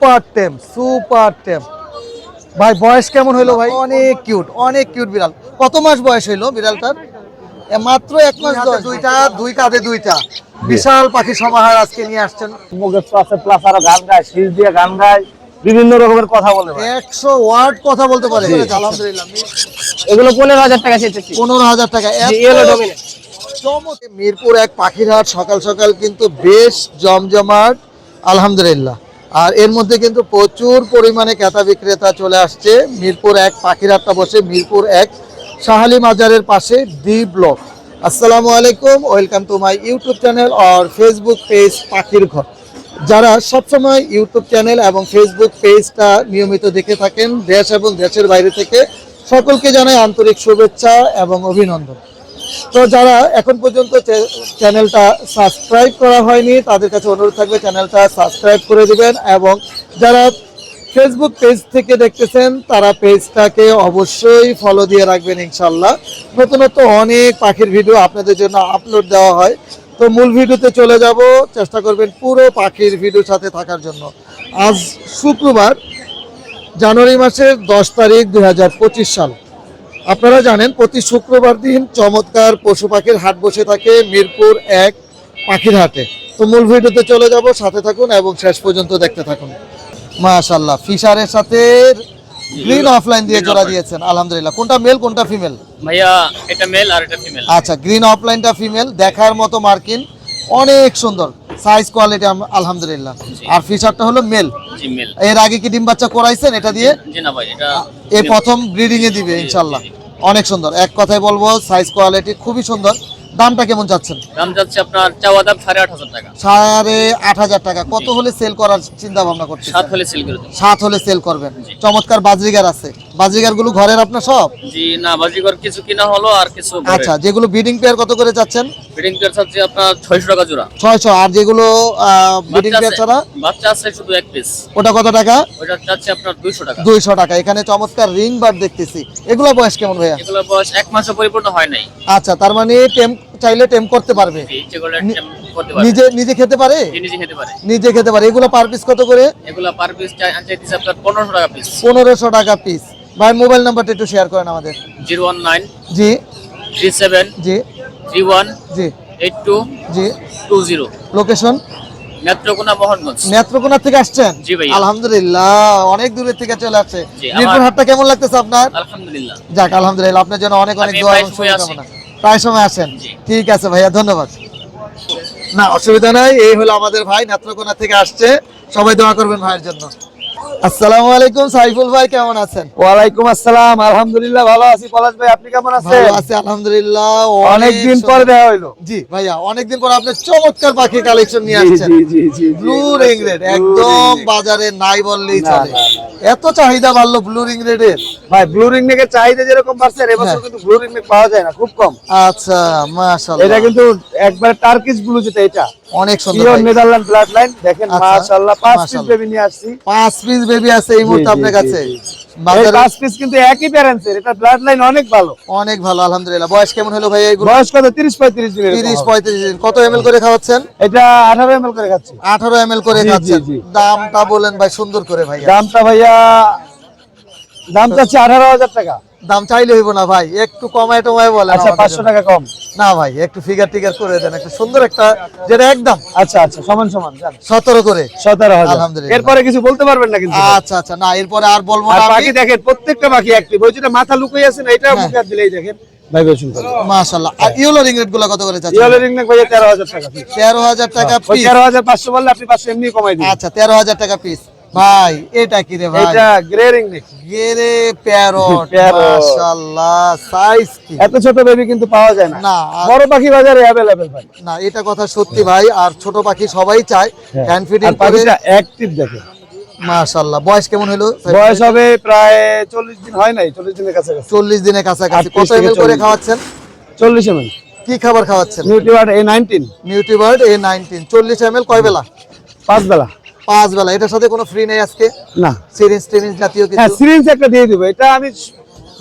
Super টেম ভাই। বয়স কেমন হইলো ভাই? অনেক কিউট বিড়াল। কত মাস বয়স হইলো বিড়ালটার? মাত্র 1 মাস। দুইটা, দুই কাঁধে দুইটা, বিশাল পাখি সমাহার আজকে নিয়ে আসছেন। মুখে আছে প্লাস আরো গান গায়, শীষ দিয়ে গান গায়, বিভিন্ন রকমের কথা বলে। 100 ওয়ার্ড কথা বলতে পারে। আলহামদুলিল্লাহ। এগুলো 15,000 টাকা চেয়েছি। 15,000 টাকা। মিরপুর 1 পাখির হাট সকাল সকাল কিন্তু বেশ জমজমাট আলহামদুলিল্লাহ। আর এর মধ্যে কিন্তু প্রচুর পরিমাণে ক্রেতা বিক্রেতা চলে আসছে। মিরপুর 1 পাখির হাটটা বসে মিরপুর 1 শাহালি মাজারের পাশে ডি ব্লক। আসসালামু আলাইকুম, welcome to my YouTube channel আর ফেসবুক পেজ পাখির ঘর। যারা সবসময় ইউটিউব চ্যানেল এবং ফেসবুক পেজটা নিয়মিত দেখে থাকেন দেশ এবং দেশের বাইরে থেকে, সকলকে জানাই আন্তরিক শুভেচ্ছা এবং অভিনন্দন। তো যারা এখন পর্যন্ত চ্যানেলটা সাবস্ক্রাইব করা হয়নি তাদের কাছে অনুরোধ থাকবে চ্যানেলটা সাবস্ক্রাইব করে দিবেন, এবং যারা ফেসবুক পেজ থেকে দেখতেছেন তারা পেজটাকে অবশ্যই ফলো দিয়ে রাখবেন ইনশাল্লাহ। নতুনত্ব অনেক পাখির ভিডিও আপনাদের জন্য আপলোড দেওয়া হয়। তো মূল ভিডিওতে চলে যাব, চেষ্টা করবেন পুরো পাখির ভিডিওর সাথে থাকার জন্য। আজ শুক্রবার, জানুয়ারি মাসের 10 তারিখ 2025 সাল। আপনারা জানেন প্রতি শুক্রবার দিন চমৎকার পশু পাখির হাট বসে থাকে মিরপুর 1 পাখির হাটে। তো মূল ভিডিওতে চলে যাব, সাথে থাকুন এবং শেষ পর্যন্ত দেখতে থাকুন। মাশাআল্লাহ, ফিশারের সাথে গ্রিন অফলাইন দিয়ে জোড়া দিয়েছেন আলহামদুলিল্লাহ। কোনটা মেল কোনটা ফিমেল? ভাইয়া এটা মেল আর এটা ফিমেল। আচ্ছা, গ্রিন অফলাইনটা ফিমেল, দেখার মতো মার্কিন, অনেক সুন্দর সাইজ কোয়ালিটি আলহামদুলিল্লাহ। আর ফিশারটা হলো মেল। জি মেল। এর আগে কি ডিম বাচ্চা করাইছেন এটা দিয়ে? জি না ভাই, এটা এই প্রথম ব্রিডিং এ দিবে ইনশাআল্লাহ। অনেক সুন্দর, এক কথায় বলবো সাইজ কোয়ালিটি খুবই সুন্দর। দামটা কেমন চাচ্ছেন? দাম যাচ্ছে আপনার চাওয়া দাম 8,500 টাকা। 8,500 টাকা। কত হলে সেল করার চিন্তা ভাবনা করছেন? 7 হলে সেল করে দেব। 7 হলে সেল করবেন। চমৎকার বাজরিগার আছে। বাজরিগার গুলো ঘরের আপনার সব? জি না, বাজিকর কিছু কিনা হলো আর কিছু। আচ্ছা, যেগুলো ব্রিডিং পেয়ার কত করে চাচ্ছেন? ব্রিডিং পেয়ার চাচ্ছি আপনার 600 টাকা জোড়া। 600। আর যেগুলো ব্রিডিং পেয়ার ছাড়া? বাচ্চা আছে শুধু এক পিস। ওটা কত টাকা? ওটা চাচ্ছি আপনার 200 টাকা। 200 টাকা। এখানে চমৎকার রিং বার্ড দেখতেছি। এগুলো বয়স কেমন ভাইয়া? এগুলো বয়স 1 মাসও পরিপূর্ণ হয় নাই। আচ্ছা, তার মানে চাইলে টেম করতে পারবে। যেগুলো করতে পারে। নিজে খেতে পারে? নিজে খেতে পারে। নিজে খেতে পারে। এগুলো পার পিস কত করে? এগুলো পার পিস চাইতেছে আপনার 1500 টাকা পিস। 1500 টাকা পিস। ভাই মোবাইল নাম্বারটা একটু শেয়ার করেন আমাদের। 019 জি 37 জি 31 জি 82 জি। 20। লোকেশন? নেত্রকোনা মোহনগঞ্জ। নেত্রকোনা থেকে আসছেন? জি ভাই। আলহামদুলিল্লাহ, অনেক দূরের থেকে চলে আসছে। জি, মিরপুর হাটটা কেমন লাগতেছে আপনার? আলহামদুলিল্লাহ। যাক আলহামদুলিল্লাহ, আপনার জন্য অনেক অনেক দোয়া এবং শুভকামনা। প্রায় সময় আসেন। ঠিক আছে ভাইয়া, ধন্যবাদ। না অসুবিধা নাই, এই হলো আমাদের ভাই, নেত্রকোনা থেকে আসছে। সবাই দোয়া করবেন ভাইয়ের জন্য। আসসালামু আলাইকুম, সাইফুল ভাই কেমন আছেন? ওয়ালাইকুম আসসালাম, আলহামদুলিল্লাহ ভালো আছি। পলাশ ভাই আপনি কেমন আছেন? ভালো আছি আলহামদুলিল্লাহ। অনেকদিন পর দেখা হইলো। জি ভাইয়া, অনেকদিন পর আপনি চমৎকার পাখি কালেকশন নিয়ে আসছেন। ব্লু রিং রেড একদম বাজারে নাই বললেই চলে। এত চাহিদা বাড়লো ব্লু রিং রেডের। ভাই ব্লু রিং নেকের চাহিদা যেরকম বাড়ছে, এবছর কিন্তু ব্লু রিং নেক পাওয়া যায় না, খুব কম। আচ্ছা মাশাআল্লাহ। এটা কিন্তু একবার টার্কিশ ব্লু, যেটা এটা অনেক সুন্দর পিওর ভাই। Netherland blood line. দেখেন মাশাআল্লাহ, 5 পিস বেবি নিয়ে আসছি। 5 পিস বেবি আছে এই মুহূর্তে আপনার কাছে। এই 5 পিস কিন্তু একই প্যারেন্টসের, এটা ব্লাড লাইন অনেক ভালো। অনেক ভালো আলহামদুলিল্লাহ। বয়স কেমন হলো ভাই এগুলো? বয়স কত? 30-35 দিনের। 30-35 দিন। কত এমএল করে খাওয়াচ্ছেন? এটা 18 ml করে খাচ্ছি। 18 এমএল করে খাচ্ছেন। দামটা বলেন ভাই সুন্দর করে ভাইয়া। দামটা ভাইয়া, দাম চাচ্ছি 18,000 টাকা। দাম চাইলে হইব না ভাই, একটু কমায় টমায় বলেন। আচ্ছা 500 টাকা কম। না ভাই, একটু ফিগার টিগার করে দেন, একটা সুন্দর একটা যেটা একদম। আচ্ছা সমান সমান 17 করে। 17,000। আলহামদুলিল্লাহ। এরপরে কিছু বলতে পারবেন না কিন্তু। আচ্ছা না, এরপরে আর বলবো আর না। বাকি দেখেন প্রত্যেকটা বাকি অ্যাক্টিভ। ওই যেটা মাথা লুকিয়ে আছে না, এটা মুখে হাত দিলেই দেখেন ভাই বেশি করে। মাশাআল্লাহ। আর ইয়েলো রিং রেড গুলো কত করে চাচ্ছেন? ইয়েলো রিং নেক ভাইয়া 13,000 টাকা পিস। 13,000 টাকা ওই পিস। 13,500 বললে আপনি 500 এমনি কমাই দিবেন। আচ্ছা 13,000 টাকা পিস। ভাই এটা কি রে ভাই? এটা grey ring neck. Grey parrot. Parrot. মাশাআল্লাহ, সাইজ কি! এত ছোট বেবি কিন্তু পাওয়া যায় না। না বড় পাখি বাজারে अवेलेबल ভাই। না, এটা কথা সত্যি ভাই। আর ছোট পাখি সবাই চায় হ্যান্ড ফিডিং আর পাখিটা অ্যাক্টিভ দেখেন। মাশাআল্লাহ। বয়স কেমন হলো? বয়স হবে প্রায় 40 দিন হয় নাই, 40 দিনের কাছাকাছি। 40 দিনের কাছাকাছি। 38 কত এমএল থেকে করে 40 খাওয়াচ্ছেন? 40 ml। কি খাবার খাওয়াচ্ছেন? নিউট্রিবার্ড A19। নিউট্রিবার্ড A19 40 ML. কয় বেলা? 5 বেলা। 5 বেলা। এটার সাথে কোনো ফ্রি নেই আজকে? না। সিরিঞ্জ টিরিঞ্জ জাতীয় হ্যাঁ কিছু? সিরিঞ্জ একটা দিয়ে দিব। এটা আমি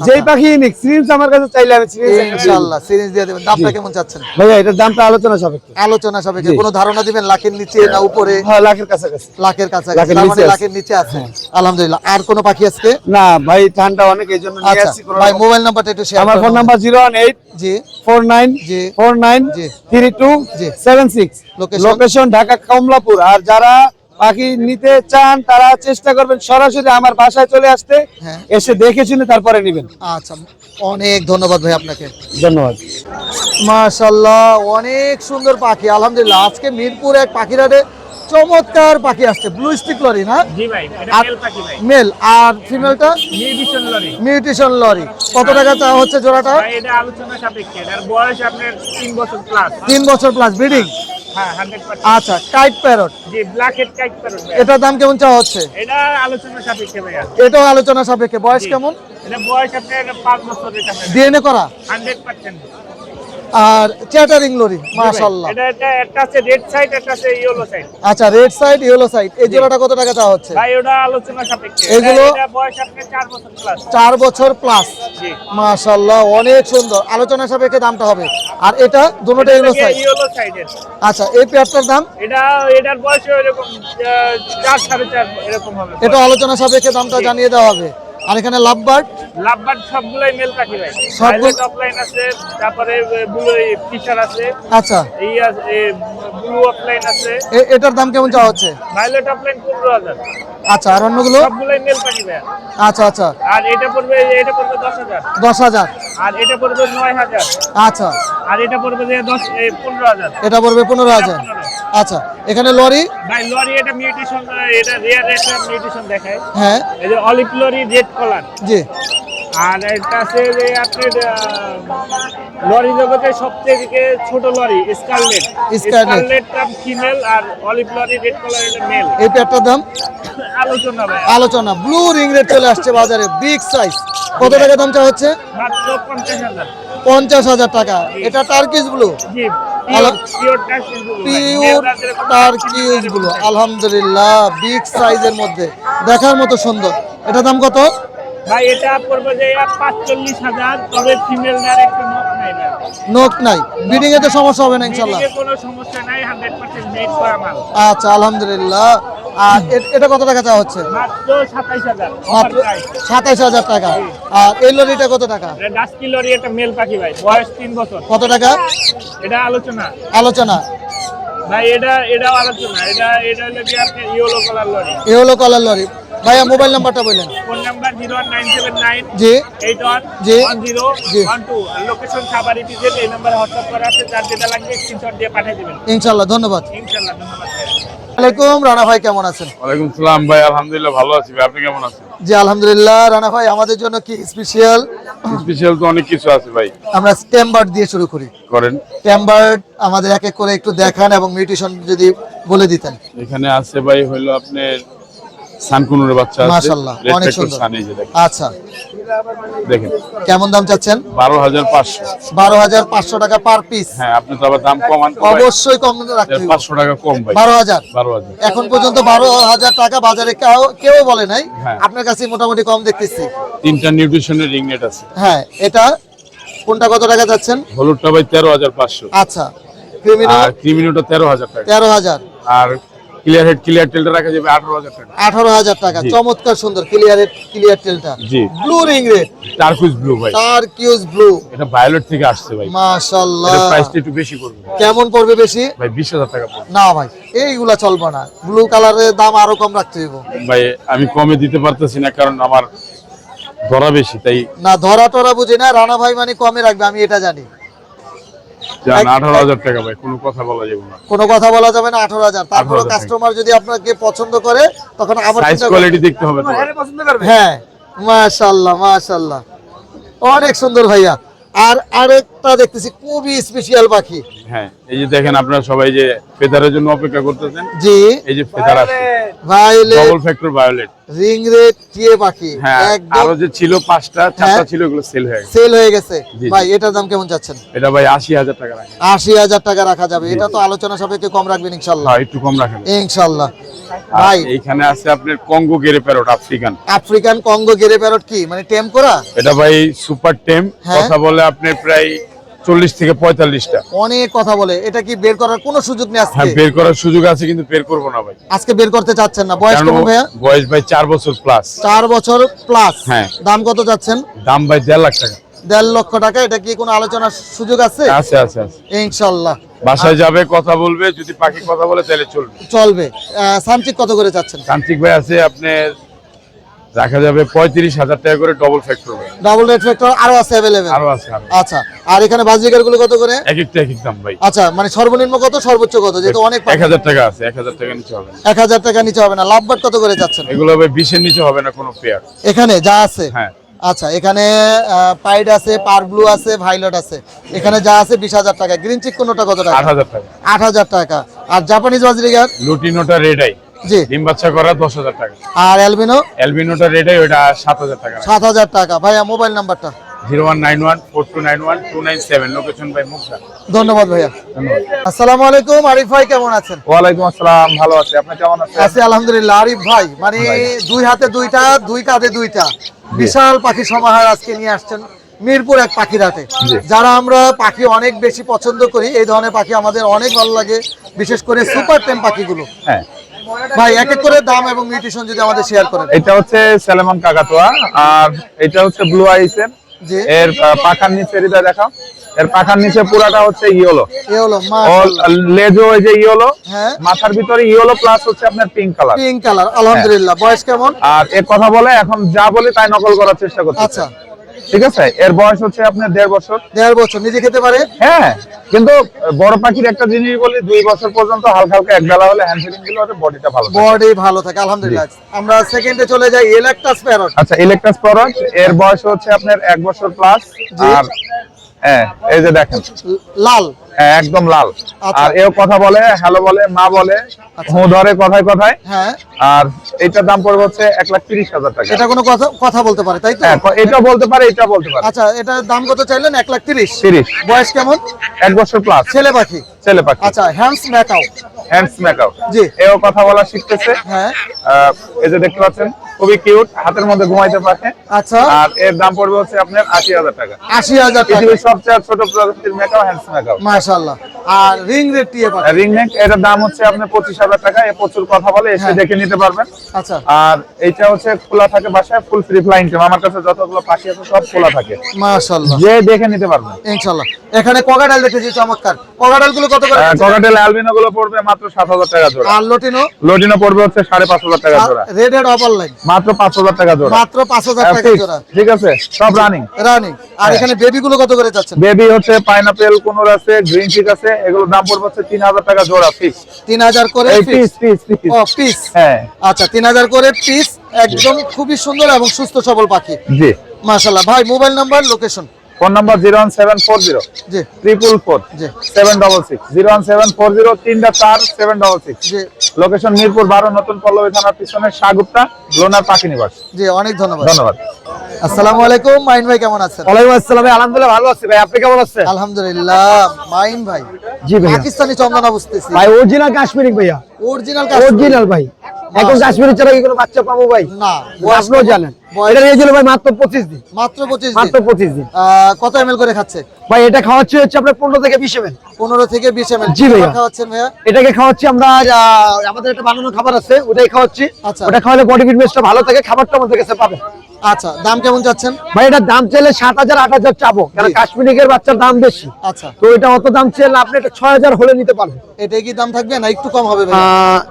যেই পাখি নিক সিরিজ আমার কাছে চাইলে আমি সিরিজ ইনশাআল্লাহ সিরিজ দিয়ে দেবেন। দামটা কেমন চাচ্ছেন? ভাইয়া এটার দামটা আলোচনা সাপেক্ষে। আলোচনা সাপেক্ষে কোনো ধারণা দিবেন লাখের নিচে না উপরে? হ্যাঁ, লাখের কাছাকাছি। লাখের কাছাকাছি, লাখের তার নিচে মানে আছে। লাখের নিচে আছে। আলহামদুলিল্লাহ। আর কোনো পাখি আজকে? না ভাই, ঠান্ডা অনেক, এই জন্য নিয়ে আচ্ছা আসছি। কোনো ভাই রকম- মোবাইল নাম্বারটা একটু শেয়ার আমার ফোন নাম্বার 018 জি 49 জি 49 জি 32 জি 76। লোকেশন? লোকেশন ঢাকা কমলাপুর। আর যারা পাখি নিতে চান তারা চেষ্টা করবেন সরাসরি আমার বাসায় চলে আসতে, হ্যাঁ। এসে দেখে শুনে তারপরে নেবেন। আচ্ছা অনেক ধন্যবাদ ভাই আপনাকে। ধন্যবাদ। মাশাআল্লাহ অনেক সুন্দর পাখি। আলহামদুলিল্লাহ আজকে মিরপুর এক পাখির হাটে চমৎকার পাখি আসছে। ব্লু স্টিক লরি না? জি ভাই, এটা আর মেল পাখি ভাই। মেল আর ফিমেলটা নিউট্রিশন লরি। Mutation lorry. কত টাকা চাওয়া হচ্ছে জোড়াটা? ভাই এটা আলোচনা সাপেক্ষে। এর বয়স আপনার 3 বছর প্লাস। 3 বছর প্লাস ব্রিডিং। হ্যাঁ, 100%। আচ্ছা কাইট প্যারট, জি, ব্ল্যাক হেড কাইট প্যারট ভাই। এটার দাম কেমন চাওয়া হচ্ছে? এটা আলোচনা সাপেক্ষে ভাইয়া। এটাও আলোচনা সাপেক্ষে। বয়স জি। কেমন? এটা বয়স আপনার 5 বছর। এটা ভাই ডিএনএ করা 100%। আর চ্যাটারিং লরি। মাশাআল্লাহ। এটা একটা আছে রেড সাইড, একটা আছে ইয়েলো সাইড। আচ্ছা রেড সাইড ইয়েলো সাইড, এই জোড়াটা কত টাকা চাওয়া হচ্ছে? ভাই ওটা আলোচনা সাপেক্ষে। এগুলো- এটা বয়স আপনার 4 বছর প্লাস। 4 বছর প্লাস। জি। মাশাআল্লাহ অনেক সুন্দর। আলোচনা সাপেক্ষে দামটা হবে। আর এটা দুটোটা ইয়েলো সাইড। ইয়েলো সাইডের। আচ্ছা এই পেয়ারটার দাম? এটার বয়স এরকম 4 4.5 এরকম হবে। এটা আলোচনা সাপেক্ষে দামটা জানিয়ে দেওয়া হবে। আর এখানে লাভবার্ড লাভবার্ড সবগুলাই মেল পাখি ভাই। সবগুলো- ভাইলেট অফলাইন আছে, তারপরে ব্লু ফিশার আছে, আচ্ছা এই ব্লু অফলাইন আছে। এটার দাম কেমন চাওয়া হচ্ছে? Violate offline 15,000। আচ্ছা আর অন্যগুলো? সবগুলাই মেল পাখি ভাই। আচ্ছা আচ্ছা আর এটা পড়বে 10,000। 10,000। আর এটা পড়বে 9,000। আচ্ছা আর এটা পড়বে যে 15,000। এটা পড়বে 15,000। আচ্ছা এখানে লরি? ভাই লরি এটা মিউটেশন, এটা রিয়ার একটা মিউটেশন দেখায়। হ্যাঁ এই যে অলিভ লরি রেড কালার। জি আর একটা আছে যে আপনার লরি জগতে সবথেকে ছোট লরি স্কারলেট। স্কারলেট। স্কারলেটটা ফিমেল আর অলিভ লরি রেড কালার এটা মেল। এই পেয়ারটার দাম? আলোচনা ভাই আলোচনা। ব্লু রিং রেড চলে আসছে বাজারে, বিগ সাইজ। কত টাকা দাম চাওয়া হচ্ছে? মাত্র 50,000। 50,000 টাকা। এটা টার্কিশ ব্লু, জি, আলো- pure Turkish blue. Pure Turkish blue. আলহামদুলিল্লাহ বিগ সাইজের মধ্যে দেখার মতো সুন্দর। এটা দাম কত? ভাই এটা পড়বে যে 45,000। তবে ফিমেল নার একটা নক নাই ভাই। নোক নাই, ব্রিডিং এ তো সমস্যা হবে না ইনশাআল্লাহ। এদিকে কোনো সমস্যা নাই, 100% মেড করা মাল। আচ্ছা আলহামদুলিল্লাহ। আর এটা কত টাকা চাওয়া হচ্ছে? মাত্র 27,000 মাত্র 27,000 টাকা। আর এই লরিটা কত টাকা? এটা ডাস্কি লরি, একটা মেল পাখি ভাই, বয়স 3 বছর। কত টাকা? এটা আলোচনা আলোচনা। ভাই, এটাও আলোচনা। এটা হলো কি আপনার ইয়েলো কালার লরি। এ হলো কলার লরি। ভাইয়া মোবাইল নাম্বারটা বললেন? ফোন নাম্বার 01979 জি 81 জি। 1012। আর লোকেশন সাভার ইপিজেড। এই নাম্বারে হোয়াটসঅ্যাপ করা আছে, যার যেটা লাগবে স্ক্রিনশট দিয়ে পাঠিয়ে দিবেন ইনশাআল্লাহ। ধন্যবাদ। ইনশাআল্লাহ। ধন্যবাদ। আসসালামাইকুম রানা ভাই, কেমন আছেন? ওয়ালাইকুম সালাম ভাই, আলহামদুলিল্লাহ ভালো আছি ভাই, আপনি কেমন আছেন? জি আলহামদুলিল্লাহ। রানা ভাই আমাদের জন্য কি স্পেশাল? স্পেশাল তো অনেক কিছু আছে ভাই, আমরা স্ট্যাম্বার্ড দিয়ে শুরু করি। করেন। স্ট্যাম্বার্ড আমাদের এক এক করে একটু দেখান এবং মিউটেশন যদি বলে দিতেন। এখানে আছে ভাই হইলো আপনার সানকুনুরের বাচ্চা আছে, মাশাআল্লাহ রেড অনেক ফ্যাক্টর সুন্দর। সান, এই যে দেখেন। আচ্ছা দেখেন কেমন দাম চাচ্ছেন? 12,500। 12,500 টাকা পার পিস। হ্যাঁ, আপনি তো আবার দাম কমান তো ভাই, অবশ্যই কম রাখতে হবে। 500 টাকা কম ভাই। 12,000। 12,000। এখন পর্যন্ত 12,000 টাকা বাজারে কেউ বলে নাই। হ্যাঁ। আপনার কাছে মোটামুটি কম দেখতেছি। তিনটা নিউট্রিশনের রিং নেট আছে। হ্যাঁ এটা কোনটা কত টাকা যাচ্ছেন? হলুদটা ভাই 13,500। আচ্ছা ক্রিমিনো আর ক্রিমিনোটা 13,000 টাকা। 13,000। আর ক্লিয়ার হেড ক্লিয়ার টেলটা রাখা যাবে 18,000 টাকা। 18,000 টাকা। জি। চমৎকার সুন্দর ক্লিয়ার টেলটা। জি। Blue ring red, turquoise blue ভাই, টার্কিউজ ব্লু। এটা ভায়োলেট থেকে আসছে ভাই। মাশাআল্লাহ। এটা প্রাইসটা একটু বেশি করবে কেমন পড়বে বেশি? ভাই, 20,000 টাকা পড়বে। না ভাই এইগুলা চলবে না, ব্লু কালারের দাম আরো কম রাখতে হইব। ভাই আমি কমে দিতে পারতেছি না, কারণ আমার ধরা বেশি, তাই না ধরা টরা বুঝি না, রানা ভাই মানে কমে রাখবে আমি এটা জানি। জান 18,000 টাকা ভাই, কোনো কথা বলা যাবে না। কোনো কথা বলা যাবে না। 18,000। তারপর 18,000 কাস্টমার যদি আপনাকে পছন্দ করে তখন আবার সাইজ চিন্তা করবে। কোয়ালিটি দেখতে হবে তো ভাই। পছন্দ করবে। হ্যাঁ মাশাআল্লাহ মাশাআল্লাহ অনেক সুন্দর ভাইয়া। আর আরেক একটা দেখতেছি খুবই স্পেশাল পাখি। হ্যাঁ এই যে দেখেন আপনারা সবাই যে ফেদারের জন্য অপেক্ষা করতেছেন, জি এই যে ফেদার আছে violet, double factor violet. Ring red টিয়ে পাখি হ্যাঁ একদম আরো যে ছিল 5টা 4টা হ্যাঁ। ছিল, এগুলো সেল হয়ে গেছে। সেল হয়ে গেছে। জি, জি। ভাই এটার দাম কেমন যাচ্ছেন? এটা ভাই 80,000 টাকা রাখেন। 80,000 টাকা রাখা যাবে। এটা তো আলোচনা সাপেক্ষে কম রাখবেন ইনশাআল্লাহ। হ্যাঁ একটু কম রাখেন ইনশাআল্লাহ। আর ভাই এইখানে আছে আপনার Congo grey parrot African. African Congo grey parrot কি মানে টেম করা? এটা ভাই সুপার টেম, হ্যাঁ। কথা বলে আপনার প্রায় 40 থেকে 45টা। অনেক কথা বলে। এটা কি বের করার কোনো সুযোগ নেই হ্যাঁ আজকে? বের করার সুযোগ আছে কিন্তু বের করব না ভাই, আজকে বের করতে চাচ্ছেন না? বয়স কারণ কেমন ভাইয়া? বয়স ভাই 4 বছর প্লাস। 4 বছর প্লাস। হ্যাঁ। দাম কত যাচ্ছেন? দাম ভাই 1.5 লাখ টাকা। 1.5 লক্ষ টাকা। এটা কি কোনো আলোচনার সুযোগ আছে? আছে আছে আছে। ইনশাআল্লাহ বাসায় যাবে কথা বলবে, যদি পাখি কথা বলে তাহলে চলবে। চলবে। সামচিক কত করে চাচ্ছেন? তান্ত্রিক ভাই আছে আপনার রাখা যাবে 35,000 টাকা করে double factor. Double red factor আরো আছে अवेलेबल? আরো আছে আরো। আচ্ছা। আর এখানে বাজিকার গুলো কত করে? এক একটা এক এক দাম ভাই। আচ্ছা মানে সর্বনিম্ন কত সর্বোচ্চ কত? যেহেতু অনেক 1000 টাকা আছে, 1000 টাকা নিচে হবে না। 1000 টাকা নিচে হবে না। লাভবাট কত করে যাচ্ছেন? এগুলো ভাই 20 এর নিচে হবে না কোনো পেয়ার। এখানে যা আছে? হ্যাঁ আচ্ছা এখানে পাইড আছে, পার ব্লু আছে, ভাইলট আছে। এখানে যা আছে 20,000 টাকা। গ্রিন চিক কোনটা কত টাকা? 8000 টাকা। 8000 টাকা। আর জাপানিজ বাজরিগার? লুটিনোটা রেড আই জি। ডিম বাচ্চা করা 10,000 টাকা। আর অ্যালবিনো? অ্যালবিনোটা রেড আই ওটা 7,000 টাকা। 7,000 টাকা। ভাইয়া মোবাইল নাম্বারটা? 019142912297, লোকেশন ভাই মুগদা। ধন্যবাদ ভাইয়া। ধন্যবাদ। আসসালামু আলাইকুম। আরিফ ভাই কেমন আছেন? ওয়ালাইকুম আসসালাম, ভালো আছি, আপনি কেমন আছেন? আছি আলহামদুলিল্লাহ। আরিফ ভাই মানে দুই হাতে দুইটা, দুই কাঁধে দুইটা বিশাল পাখি সমাহার আজকে নিয়ে আসছেন মিরপুর এক পাখির হাটে। যারা আমরা পাখি অনেক বেশি পছন্দ করি, এই ধরনের পাখি আমাদের অনেক ভালো লাগে, বিশেষ করে সুপার টেম পাখিগুলো। হ্যাঁ ভাই এক এক করে দাম এবং নিউট্রিশন যদি আমাদের শেয়ার করেন। এটা হচ্ছে স্যালমন কাকাতুয়া, আর এটা হচ্ছে ব্লু আইসের। জি। এর পাখার নিচে হৃদয় দেখাও, এর পাখার নিচে পুরাটা হচ্ছে ইয়েলো, এ হলো মাশাআল্লাহ। লেজও এই যে ইয়েলো, হ্যাঁ। মাথার ভিতরে ইয়েলো প্লাস হচ্ছে আপনার পিঙ্ক কালার। পিঙ্ক কালার আলহামদুলিল্লাহ। বয়স কেমন? আর এর কথা বলে এখন যা বলি তাই নকল করার চেষ্টা করছে। আচ্ছা। ঠিক আছে, এর বয়স হচ্ছে আপনার 1.5 বছর। 1.5 বছর। নিজে খেতে পারে? হ্যাঁ, কিন্তু বড় পাখির একটা জিনিস বলি, 2 বছর পর্যন্ত হালকা হালকা এক বেলা হলে হ্যান্ডফিডিং দিলে ওর বডিটা ভালো থাকে। বডি ভালো থাকে আলহামদুলিল্লাহ। আমরা সেকেন্ডে চলে যাই ইলেকট্রাস প্যারট। আচ্ছা, ইলেকট্রাস প্রোডাক্ট, এর বয়স হচ্ছে আপনার 1 বছর প্লাস। আর হ্যাঁ এই যে দেখেন লাল, হ্যাঁ, একদম লাল। আচ্ছা। আর এও কথা বলে, হ্যালো বলে, মা বলে, হু ধরে কথায় কথায়। হ্যাঁ। আর এটার দাম পড়বে হচ্ছে 1,30,000 টাকা। এটা কোনো কথা বলতে পারে তাই তো? হ্যাঁ, এটা বলতে পারে, এটা বলতে পারে। আচ্ছা এটার দাম কত চাইলেন? 1,30,000। 30। বয়স কেমন? 1 বছর প্লাস। ছেলে পাখি? ছেলে পাখি। আচ্ছা হ্যান্ডস ম্যাকাও? Hahn's macaw. জি। এও কথা বলা শিখতেছে। হ্যাঁ। এই যে দেখতে পাচ্ছেন খুবই কিউট, হাতের মধ্যে ঘুমাইতে পারে। আচ্ছা। আর এর দাম পড়বে হচ্ছে আপনার 80,000 টাকা। 80,000 টাকা। পৃথিবীর সবচেয়ে ছোট প্রজাতির মেকআপ হ্যান্ডস মেকআপ। মাশাআল্লাহ। আর রিং রেড টিয়ে পাখি? রিং নেক, এটার দাম হচ্ছে আপনার 25,000 টাকা। এ প্রচুর কথা বলে, এসে হ্যাঁ। দেখে নিতে পারবেন। আচ্ছা। আর এইটা হচ্ছে খোলা থাকে বাসায়, ফুল ফ্রি ফ্লাইং টেম। আমার কাছে যতগুলো পাখি আছে সব খোলা থাকে, মাশাআল্লাহ। যে দেখে নিতে পারবেন ইনশাআল্লাহ। এখানে কগাডাল দেখেছি চমৎকার। কগাডাল গুলো কত করে? ককাটেল অ্যালবিনো গুলো পড়বে মাত্র 7,000 টাকা জোড়া। আর লটিনো? লোডিনো পড়বে হচ্ছে 5,500 টাকা জোড়া। Red head upper line? মাত্র 5,000 টাকা জোড়া। মাত্র 5,000 টাকা Fix, জোড়া। ঠিক আছে, সব রানিং। রানিং। আর এখানে বেবি গুলো কত করে যাচ্ছেন? বেবি হচ্ছে পাইনাপেল, কোনোর আছে, গ্রিন চিক আছে, এগুলোর দাম পড়বে হচ্ছে 3,000 টাকা জোড়া ফিক্স। 3,000 করে এই পিস? পিস ও পিস। হ্যাঁ আচ্ছা 3,000 করে পিস। একদম খুবই সুন্দর এবং সুস্থ সবল পাখি জি। মাশাআল্লাহ। ভাই mobile number, location? Phone number 01740 জি 444 জি 766, 01740 3-4 766। জি লোকেশন মিরপুর 12, নতুন পল্লবী থানার পিছনে শাহগুপ্তা লোনার পাখি নিবাস। জি অনেক ধন্যবাদ। ধন্যবাদ। আসসালামু আলাইকুম। মাইন ভাই কেমন আছেন? ওয়ালাইকুম আসসালাম ভাই, আলহামদুলিল্লাহ ভালো আছি ভাই, আপনি কেমন আছেন? আলহামদুলিল্লাহ। মাইন ভাই জি ভাই। পাকিস্তানি চন্দনা বুঝতেছি। ভাই অরিজিনাল কাশ্মীরি ভাইয়া, অরিজিনাল অরিজিনাল ভাই, এখন কাশ্মীরি ছাড়া কি কোনো বাচ্চা পাবো ভাই? না। আপনিও জানেন এটা নিয়েছিল ভাই মাত্র 25 দিন। মাত্র 25 মাত্র দিন। 25 দিন। কত ml করে খাচ্ছে ভাই এটা খাওয়াচ্ছি হচ্ছে আপনার 15 থেকে 20 ml। 15 থেকে 20 ml। জি ভাইয়া। খাওয়াচ্ছেন ভাইয়া? এটাকে খাওয়াচ্ছি আমরা, আমাদের একটা বানানো খাবার আছে ওটাই খাওয়াচ্ছি। আচ্ছা। ওটা খাওয়ালে বডি ফিটনেসটা ভালো থাকে, খাবারটা আমাদের কাছে পাবেন। আচ্ছা দাম কেমন যাচ্ছেন? ভাই এটার দাম চাইলে 7,000 8,000 চাবো, কারণ জি। কাশ্মীরের বাচ্চার দাম বেশি। আচ্ছা তো এটা অত দাম চাইলে আপনি এটা 6,000 হলে নিতে পারবেন। এটা কি দাম থাকবে না একটু কম হবে ভাই?